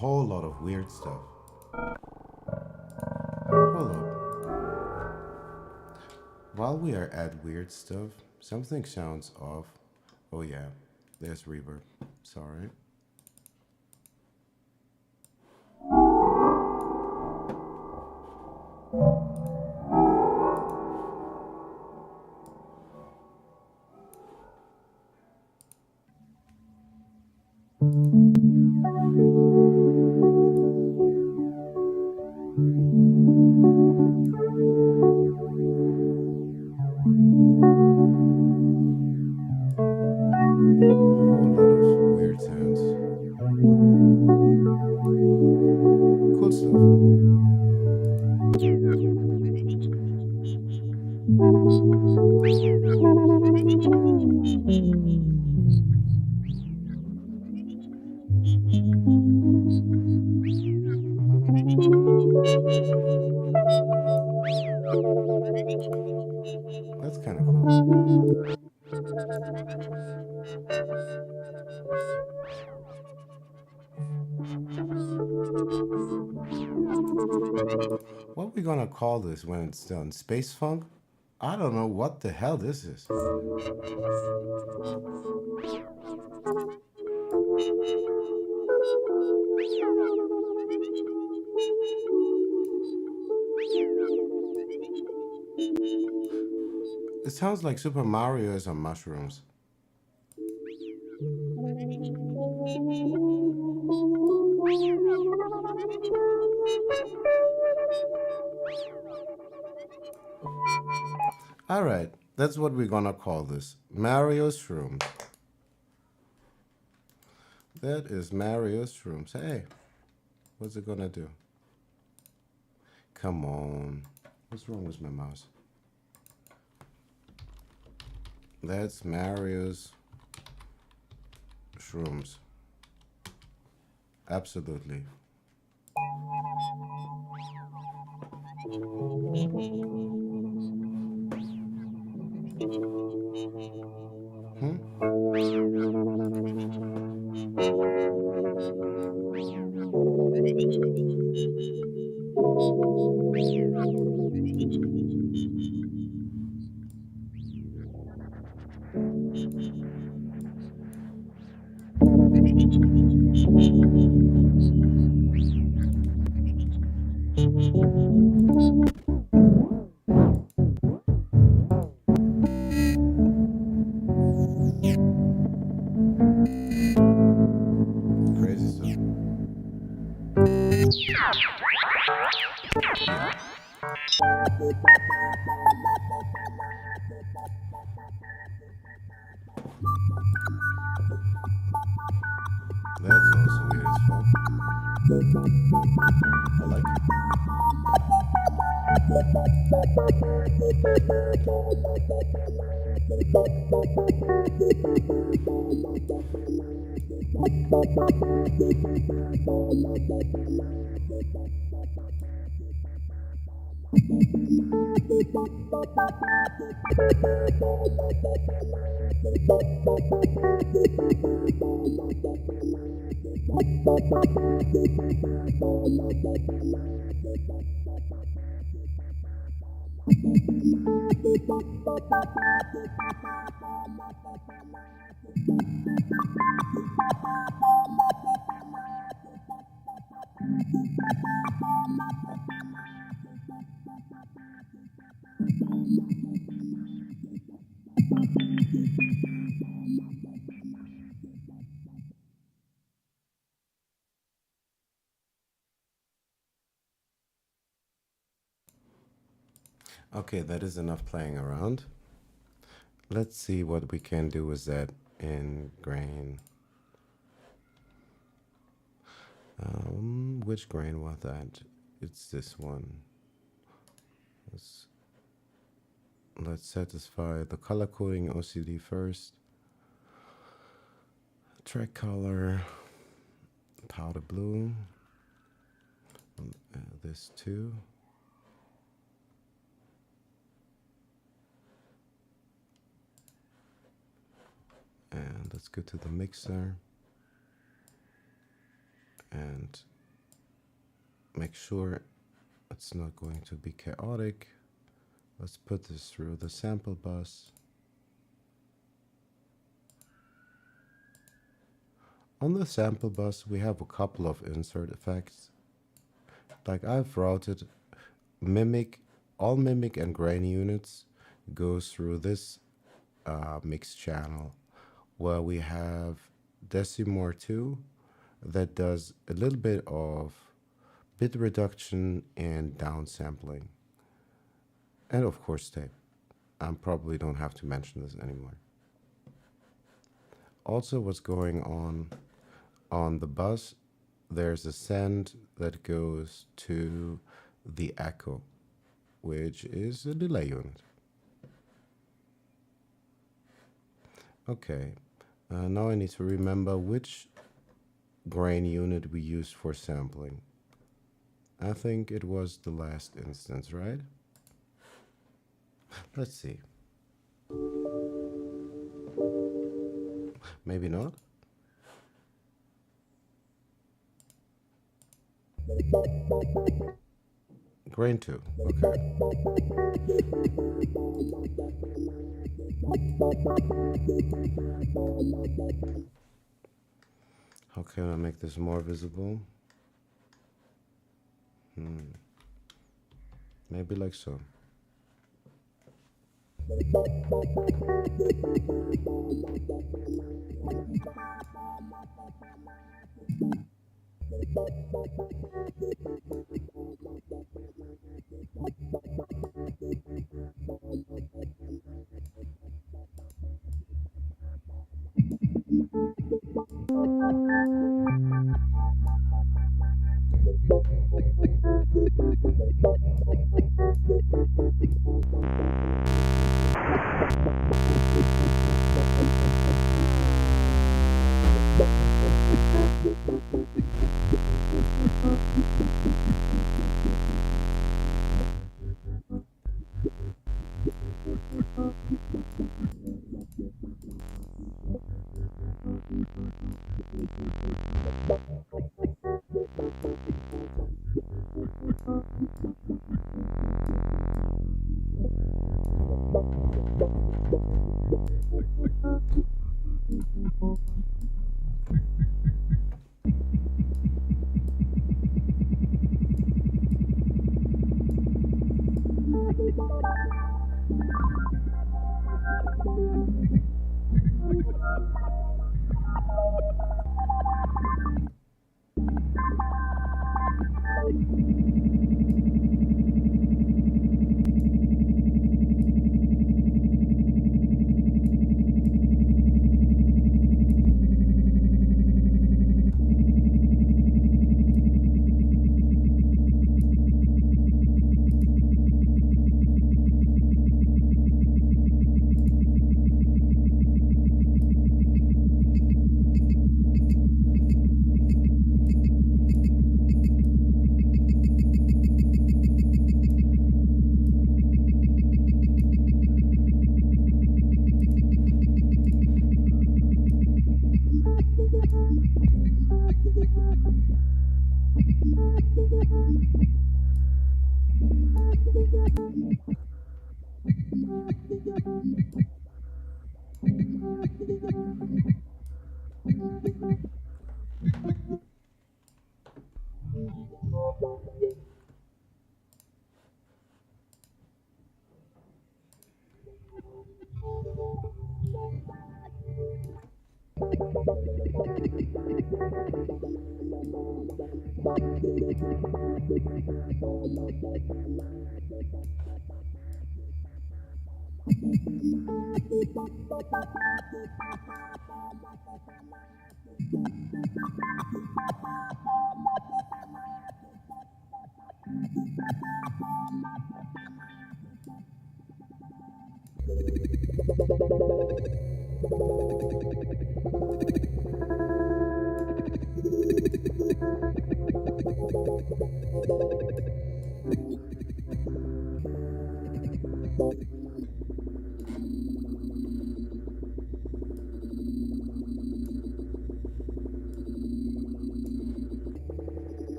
whole lot of weird stuff. Hold up. While we are at weird stuff, something sounds off. Oh yeah, there's reverb. Sorry. Whole lot of weird sounds. Cool stuff. That's kind of cool. What we gonna call this when it's done? Space funk? I don't know what the hell this is. It sounds like Super Mario is on mushrooms. All right, that's what we're gonna call this. Mario Shrooms. That is Mario Shrooms. Hey, what's it gonna do? Come on. What's wrong with my mouse? That's Mario's Shrooms. Absolutely. Hmm? Crazy stuff. Yeah. That's also weird as fuck. I like it. Okay, that is enough playing around. Let's see what we can do with that in grain. Which grain was that? It's this one. Let's satisfy the color coding OCD first. Track color, powder blue. This too. And let's go to the mixer. and make sure it's not going to be chaotic. Let's put this through the sample bus. On the sample bus, we have a couple of insert effects. Like I've routed mimic, all mimic and grain units goes through this mix channel, where we have Decimor 2 that does a little bit of bit reduction and downsampling. And of course tape. I probably don't have to mention this anymore. Also, what's going on the bus, there's a send that goes to the echo, which is a delay unit. Okay, now I need to remember which grain unit we used for sampling. I think it was the last instance, right? Let's see. Maybe not. Grain 2, okay. How can I make this more visible? Maybe like so.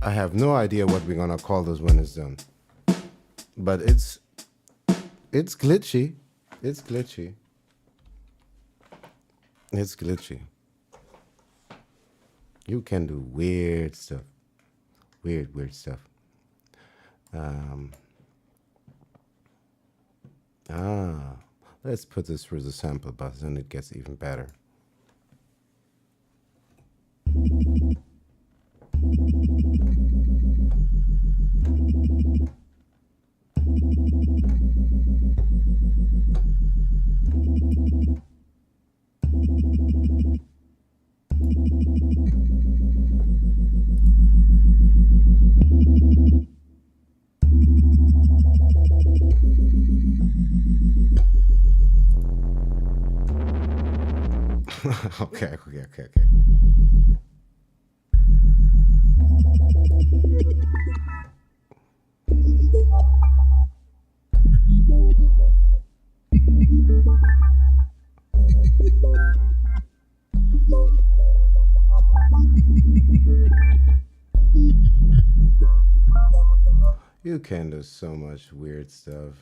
I have no idea what we're gonna call this when it's done, but it's glitchy. It's glitchy. It's glitchy. You can do weird stuff. Weird stuff. Um, let's put this through the sample bus and it gets even better. Okay, okay, okay, okay. You can do so much weird stuff.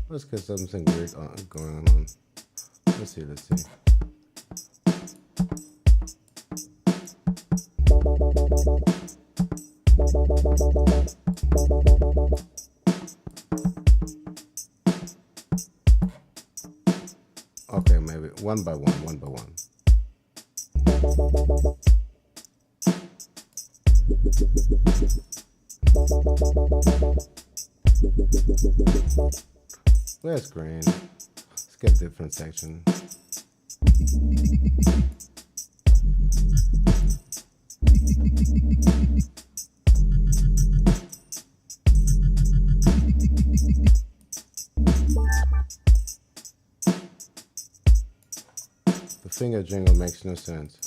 Let's get something weird going on. Let's see, let's see. Okay, maybe one by one, one by one. Where's green? Let's get a different section. The finger jingle makes no sense.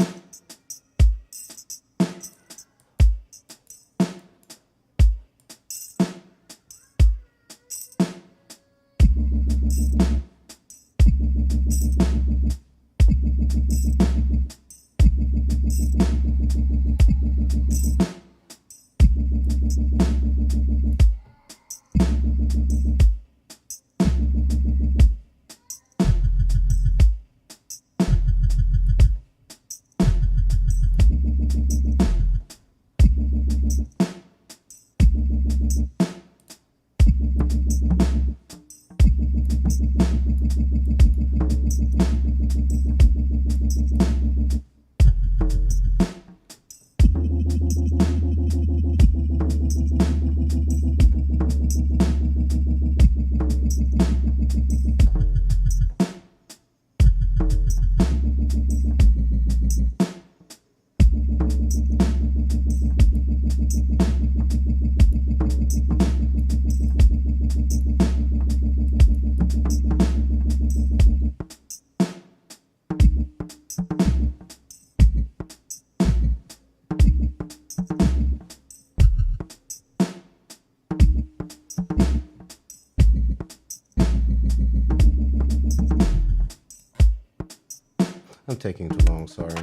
I'm taking too long, sorry.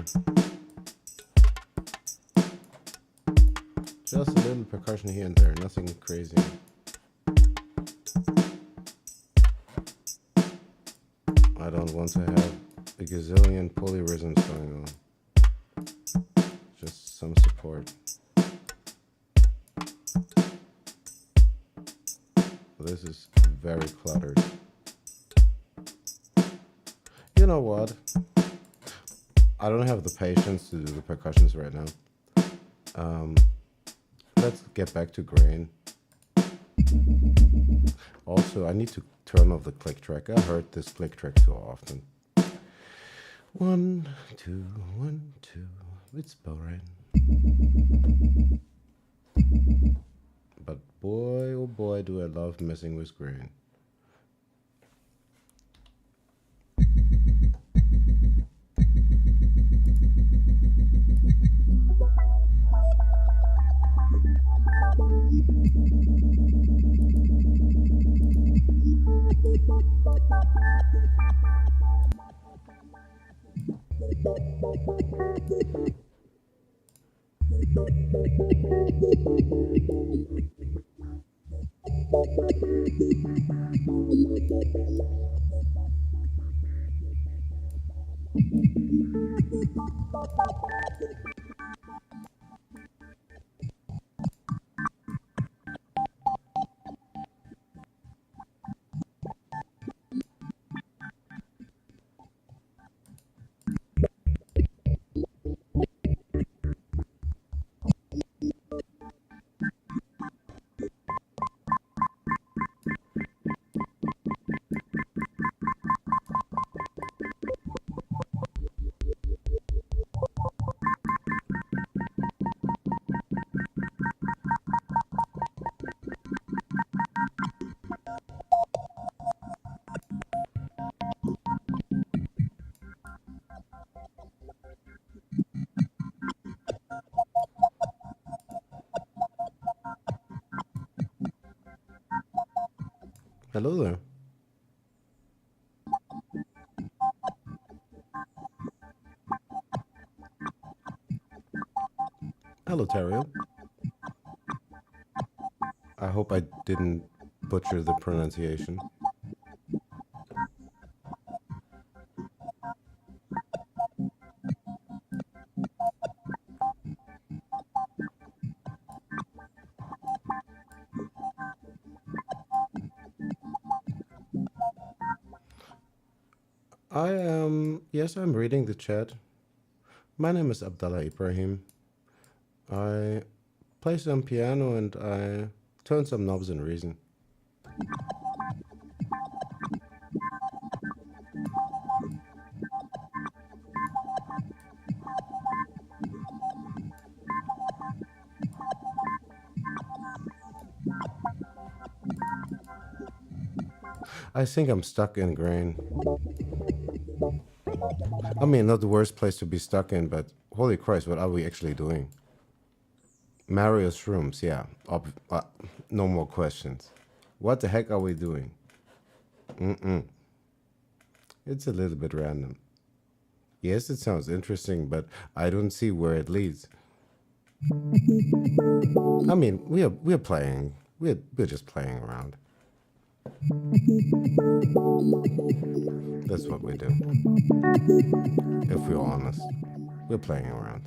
Just a little percussion here and there, nothing crazy. I don't want to have a gazillion polyrhythms going on. Just some support. This is very cluttered. You know what? I don't have the patience to do the percussions right now. Let's get back to grain. Also, I need to turn off the click track. I heard this click track too often. 1, 2, 1, 2. It's boring. But boy, oh boy, do I love messing with grain. Hello there. Hello, Tariel. I hope I didn't butcher the pronunciation. Yes, I'm reading the chat. My name is Abdallah Ibrahim. I play some piano and I turn some knobs in Reason. I think I'm stuck in Grain. I mean, not the worst place to be stuck in, but holy Christ, what are we actually doing? Mario's rooms, yeah. No more questions. What the heck are we doing? It's a little bit random. Yes, it sounds interesting, but I don't see where it leads. I mean, we're playing. We're just playing around. That's what we do. If we're honest, we're playing around.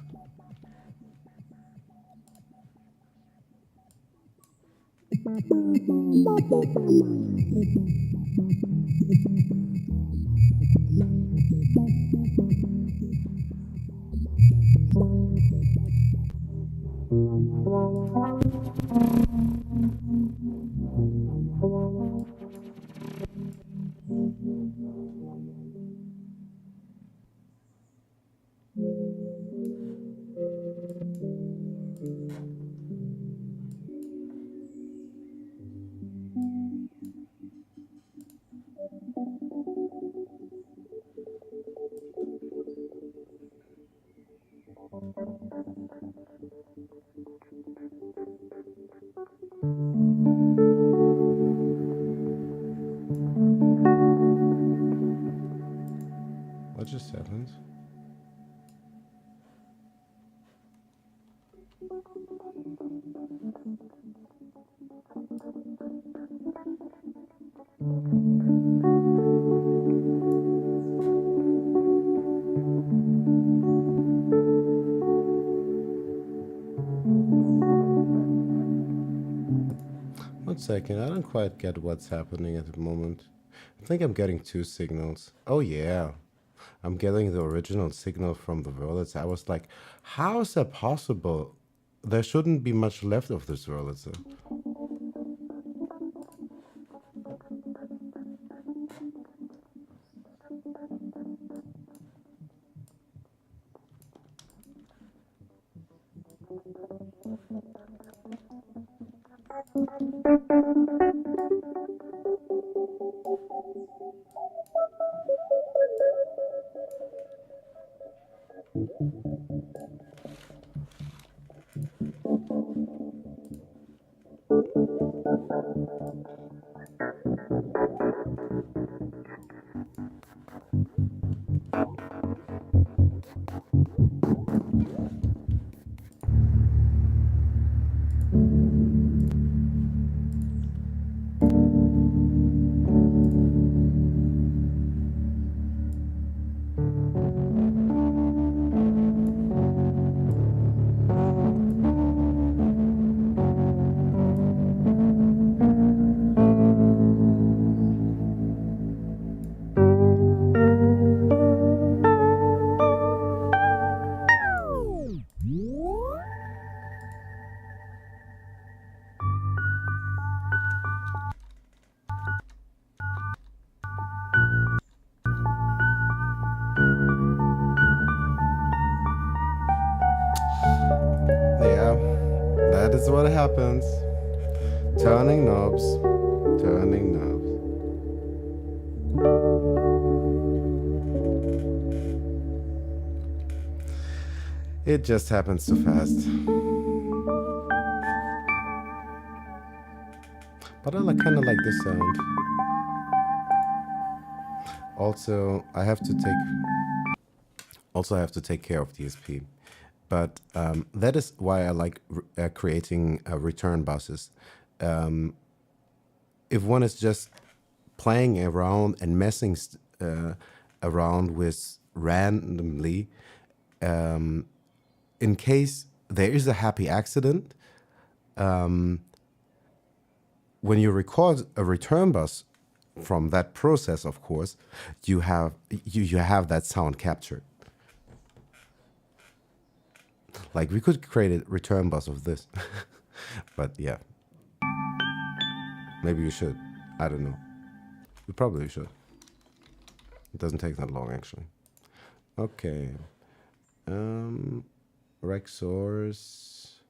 What just happened? One second, I don't quite get what's happening at the moment. I think I'm getting two signals. Oh yeah, I'm getting the original signal from the Wurlitzer. I was like, how is that possible? There shouldn't be much left of this Wurlitzer. Yeah, that is what happens. Turning knobs. Turning knobs. It just happens too fast. But I kind of like this sound. Also, I have to take care of DSP. But that is why I like creating return buses. If one is just playing around and messing around with randomly, in case there is a happy accident, when you record a return bus from that process, of course, you have that sound captured. Like we could create a return bus of this, but yeah, maybe you should. I don't know. You probably should. It doesn't take that long actually. Okay. Rec source.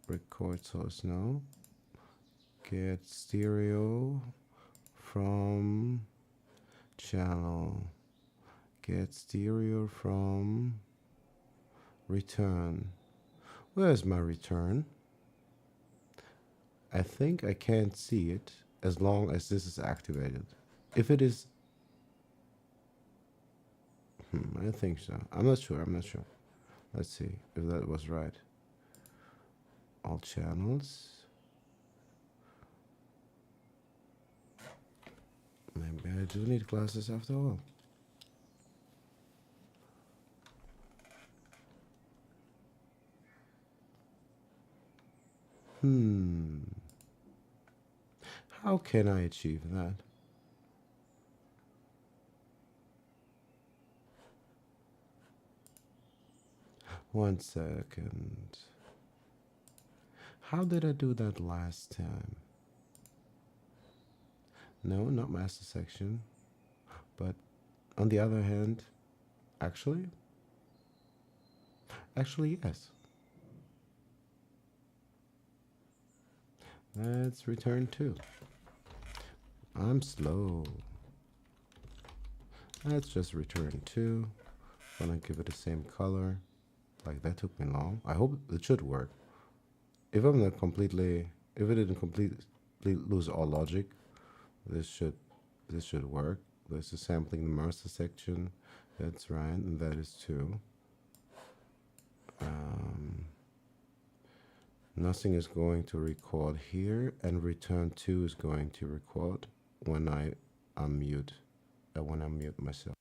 Record source now. Get stereo from channel. Get stereo from return. Where's my return? I think I can't see it as long as this is activated. If it is, I think so. I'm not sure. Let's see if that was right. All channels. Maybe I do need glasses after all. How can I achieve that? One second. How did I do that last time? No, not master section. But on the other hand, actually, yes. Let's return 2. I'm slow. Let's just return 2. Gonna give it the same color. Like that took me long. I hope it should work. If it didn't completely lose all logic, this should work. This is sampling the master section. That's right, and that is 2. Nothing is going to record here, and return 2 is going to record when I unmute myself.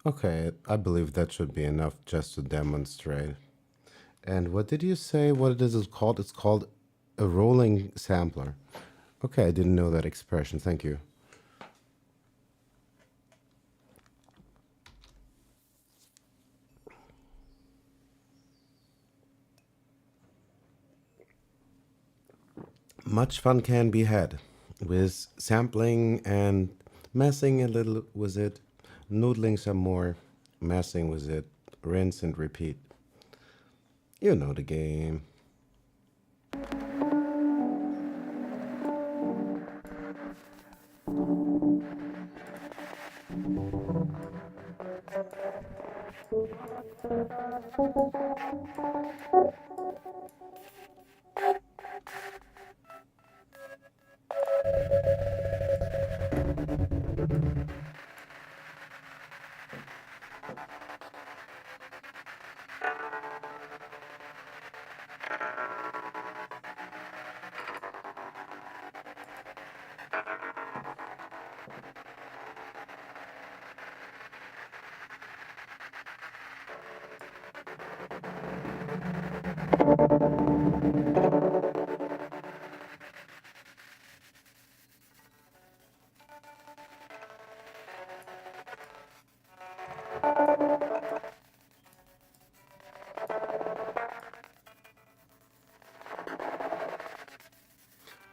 Okay, I believe that should be enough just to demonstrate. And what did you say? What it is called? It's called a rolling sampler. Okay, I didn't know that expression. Thank you. Much fun can be had with sampling and messing a little with it, noodling some more, messing with it, rinse and repeat. You know the game.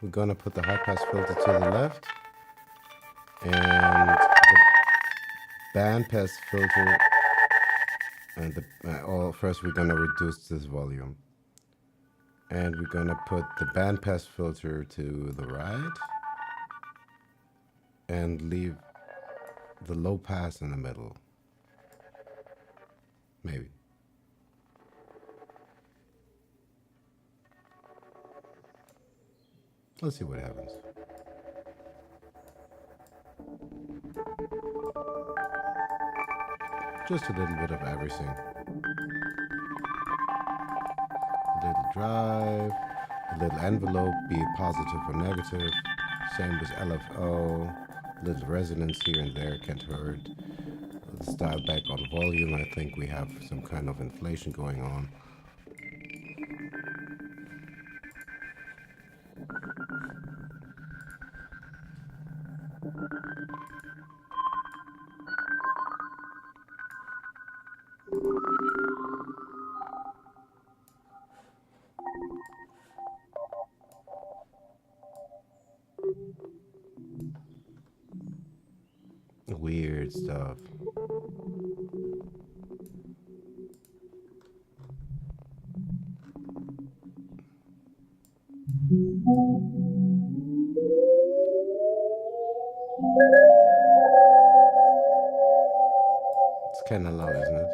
We're gonna put the high pass filter to the left and the band pass filter and first we're gonna reduce this volume. And we're gonna put the band pass filter to the right and leave the low pass in the middle. Maybe. Let's see what happens. Just a little bit of everything. A little drive, a little envelope, be it positive or negative. Same with LFO. A little resonance here and there, can't hurt. Let's dial back on volume. I think we have some kind of inflation going on. Weird stuff. It's kind of loud, isn't it?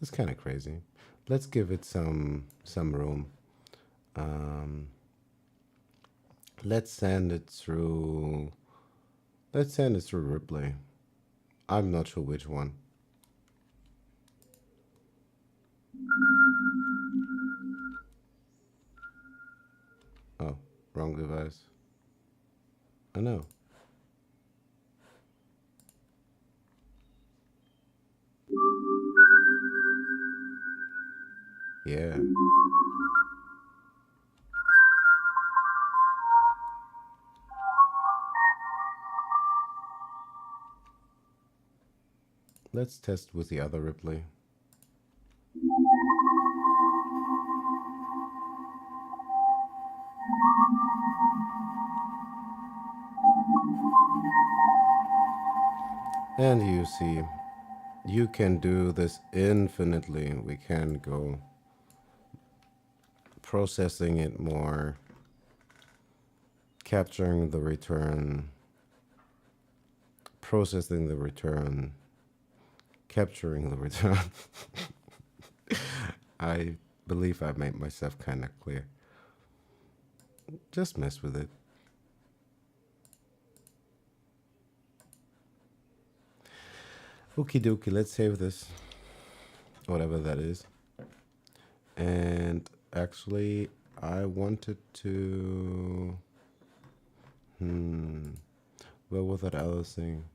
It's kind of crazy. Let's give it some room. Um, let's send it through. Let's send it through Ripley. I'm not sure which one. Oh, wrong device. Oh no. Yeah. Let's test with the other Ripley. And you see, you can do this infinitely. We can go processing it more, capturing the return, processing the return, capturing the return. I believe I made myself kind of clear. Just mess with it. Okie dokie, let's save this. Whatever that is. And actually, I wanted to. Where was that other thing?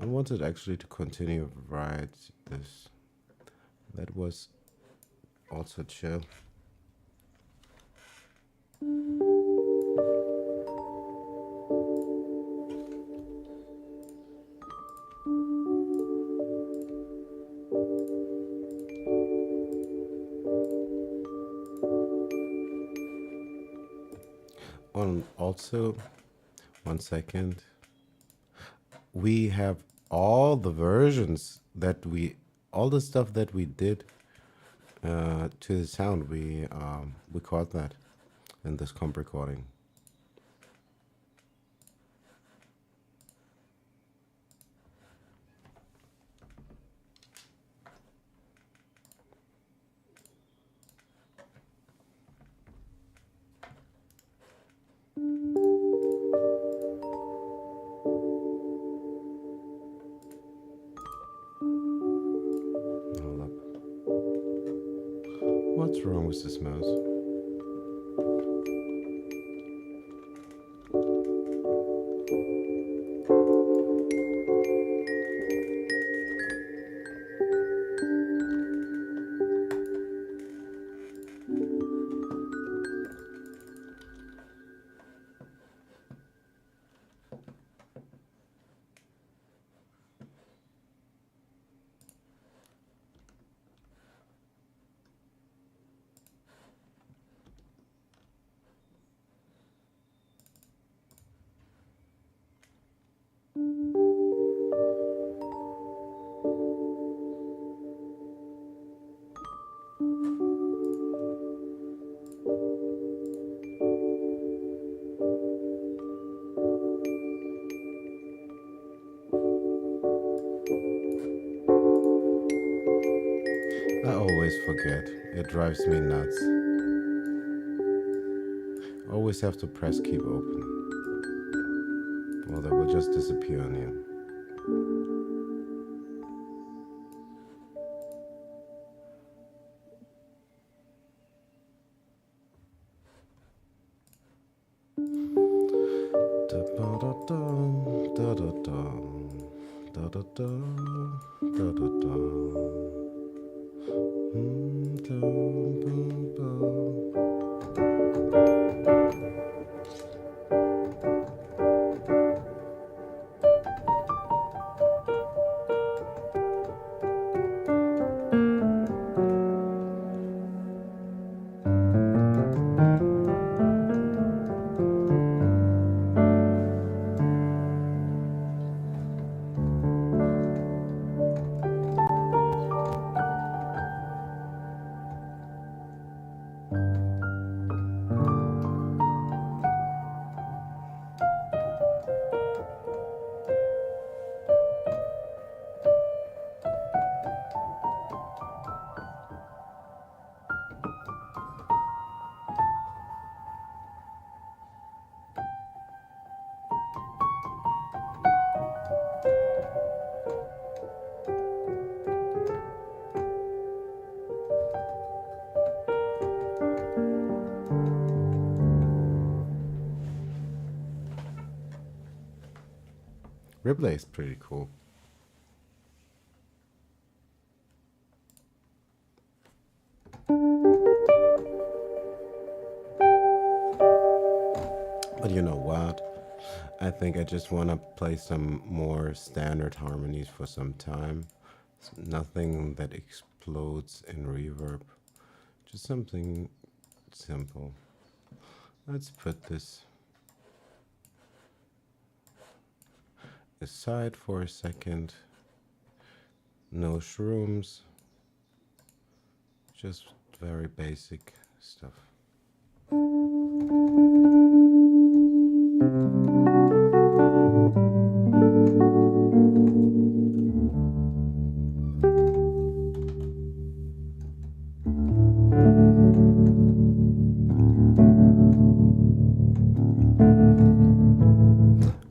I wanted actually to continue write this. That was also chill. Also, 1 second. We have all the versions that all the stuff that we did to the sound. We caught that in this comp recording. Hold up. What's wrong with this mouse? I always forget. It drives me nuts. Always have to press keep open, or they will just disappear on you. Ripley is pretty cool. But you know what? I think I just want to play some more standard harmonies for some time. Nothing that explodes in reverb. Just something simple. Let's put this aside for a second. No shrooms. Just very basic stuff.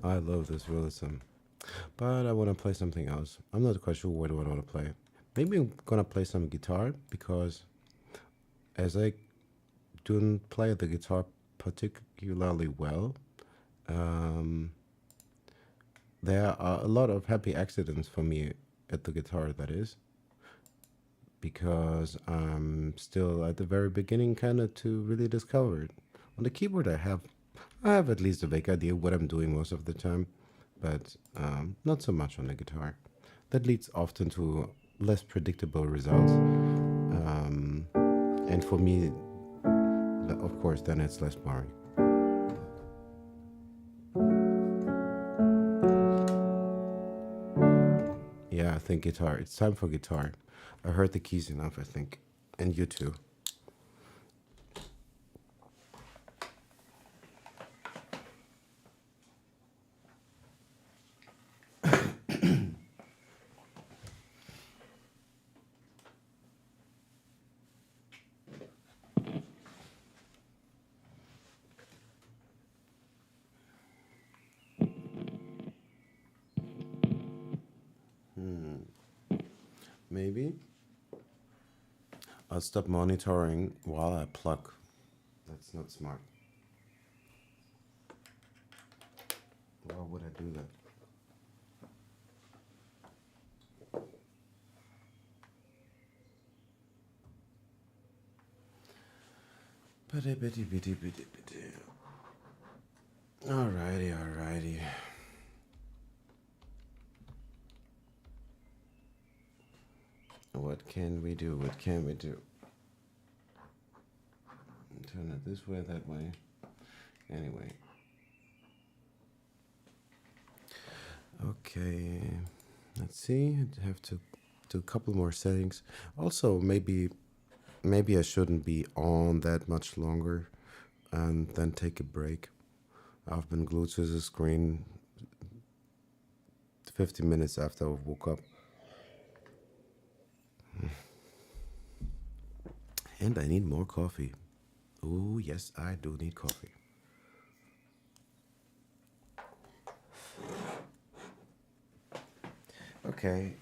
I love this realism, but I want to play something else. I'm not quite sure what I want to play. Maybe I'm gonna play some guitar because as I don't play the guitar particularly well, um, there are a lot of happy accidents for me at the guitar, that is, because I'm still at the very beginning kind of to really discover it. On the keyboard I have at least a vague idea what I'm doing most of the time, but not so much on the guitar. That leads often to less predictable results. And for me, of course, then it's less boring. Yeah, I think guitar. It's time for guitar. I heard the keys enough, I think. And you too. Maybe I'll stop monitoring while I plug. That's not smart. Why would I do that? Alrighty, alrighty. What can we do? What can we do? Turn it this way, that way. Anyway. Okay. Let's see. I have to do a couple more settings. Also, maybe I shouldn't be on that much longer and then take a break. I've been glued to the screen 50 minutes after I woke up. And I need more coffee. Oh, yes, I do need coffee. Okay.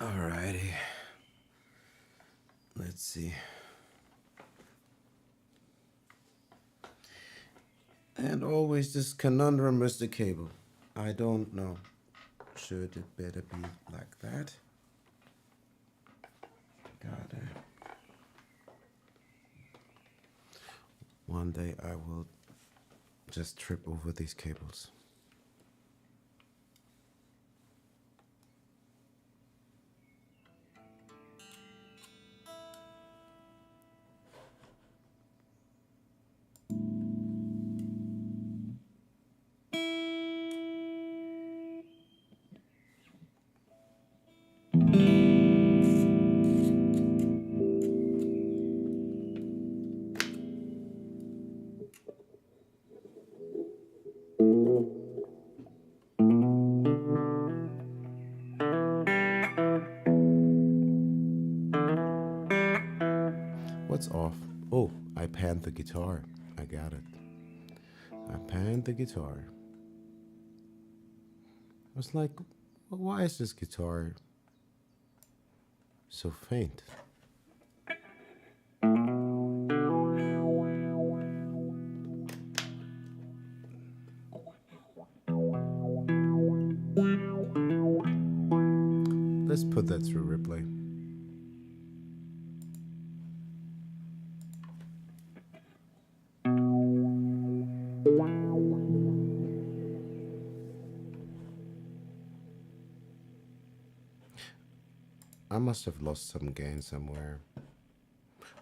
Alrighty. Let's see. And always this conundrum with the cable. I don't know. Should it better be like that? God, one day I will just trip over these cables. What's off? Oh, I panned the guitar. I got it. I panned the guitar. I was like, why is this guitar so faint? Let's put that through replay. I must have lost some gain somewhere.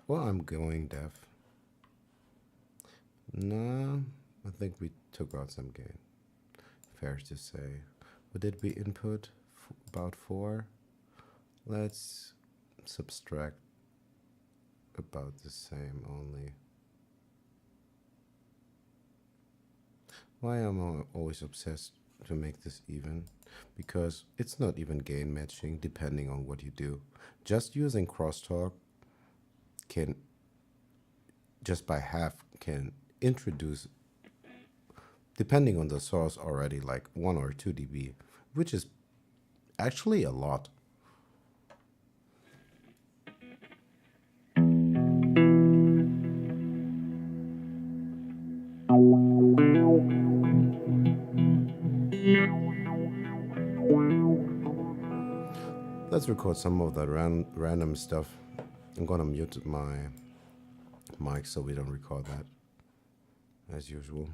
Well, I'm going deaf. No, I think we took out some gain. Fair to say. What did we input? About 4. Let's subtract about the same only. Why am I always obsessed to make this even? Because it's not even gain matching depending on what you do. Just using crosstalk can, just by half, can introduce, depending on the source, already like 1 or 2 dB, which is actually a lot. Let's record some of the random stuff. I'm gonna mute my mic so we don't record that as usual.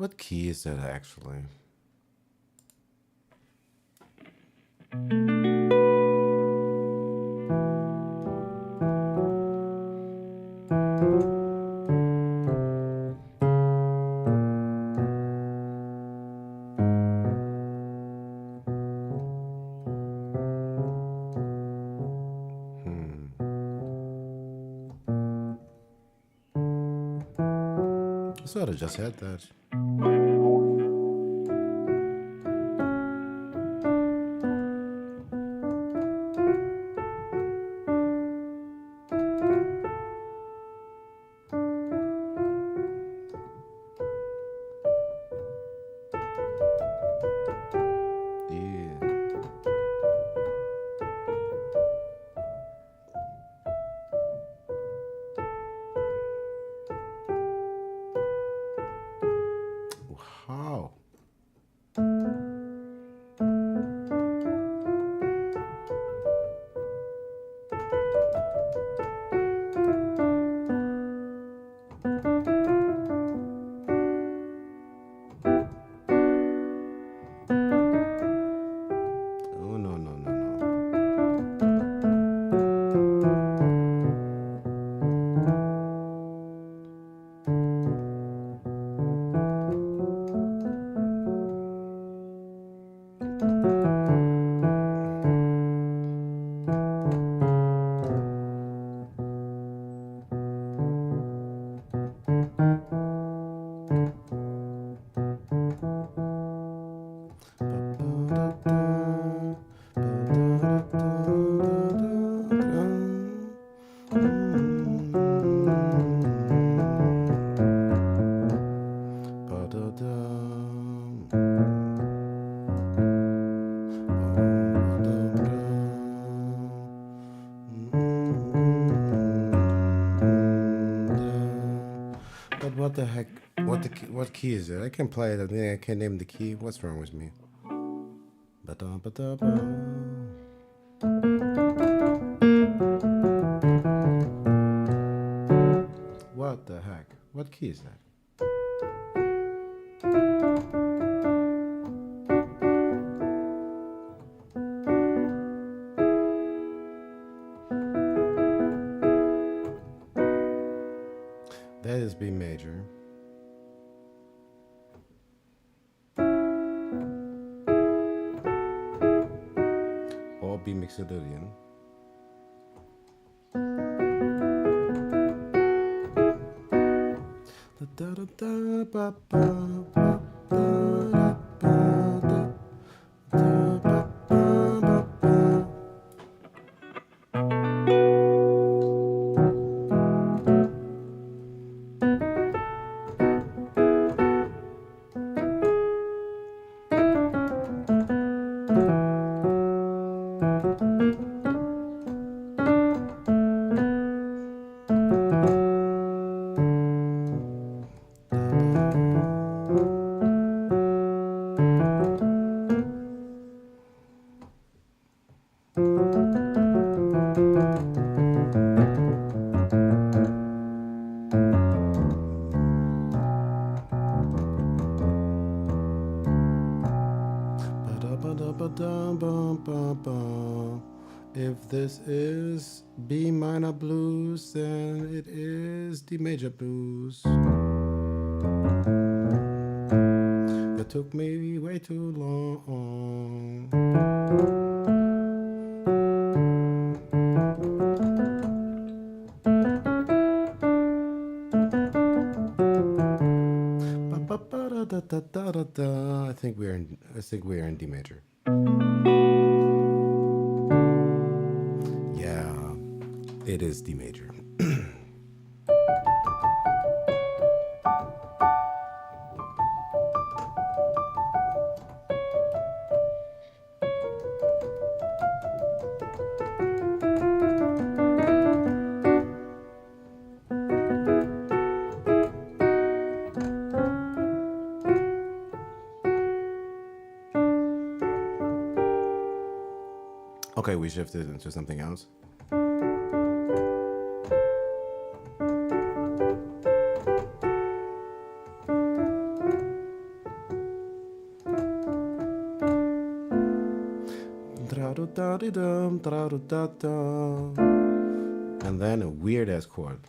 What key is that actually? I thought I just had that. But what the heck? What key is it? I can play it. I think I can't name the key. What's wrong with me? Ba-da-ba-da-ba. What the heck? What key is that? That is B major. Or B mixolydian. If this is B minor blues, then it is D major blues. It took me way too long. I think we are in D major. Yeah, it is D major. Okay, we shifted into something else. And then a weird ass chord.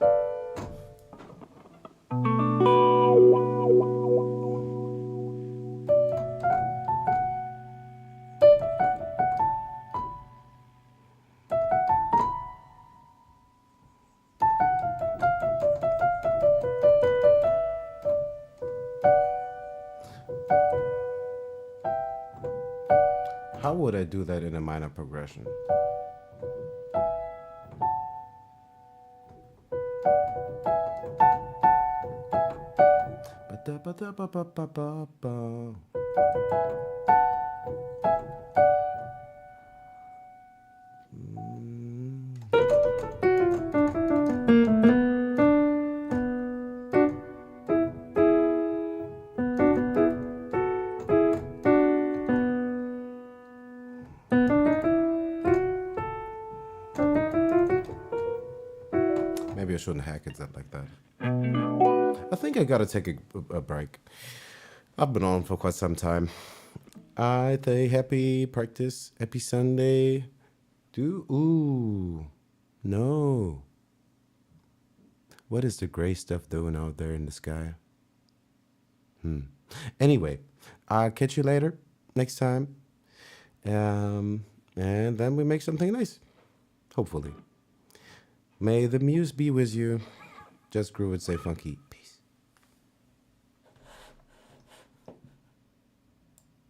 How would I do that in a minor progression? Maybe I shouldn't hack it like that. I think I gotta take a break. I've been on for quite some time. I say happy practice, happy Sunday. No. What is the gray stuff doing out there in the sky? Anyway, I'll catch you later, next time. And then we make something nice. Hopefully. May the muse be with you. Just groove and stay funky. Peace.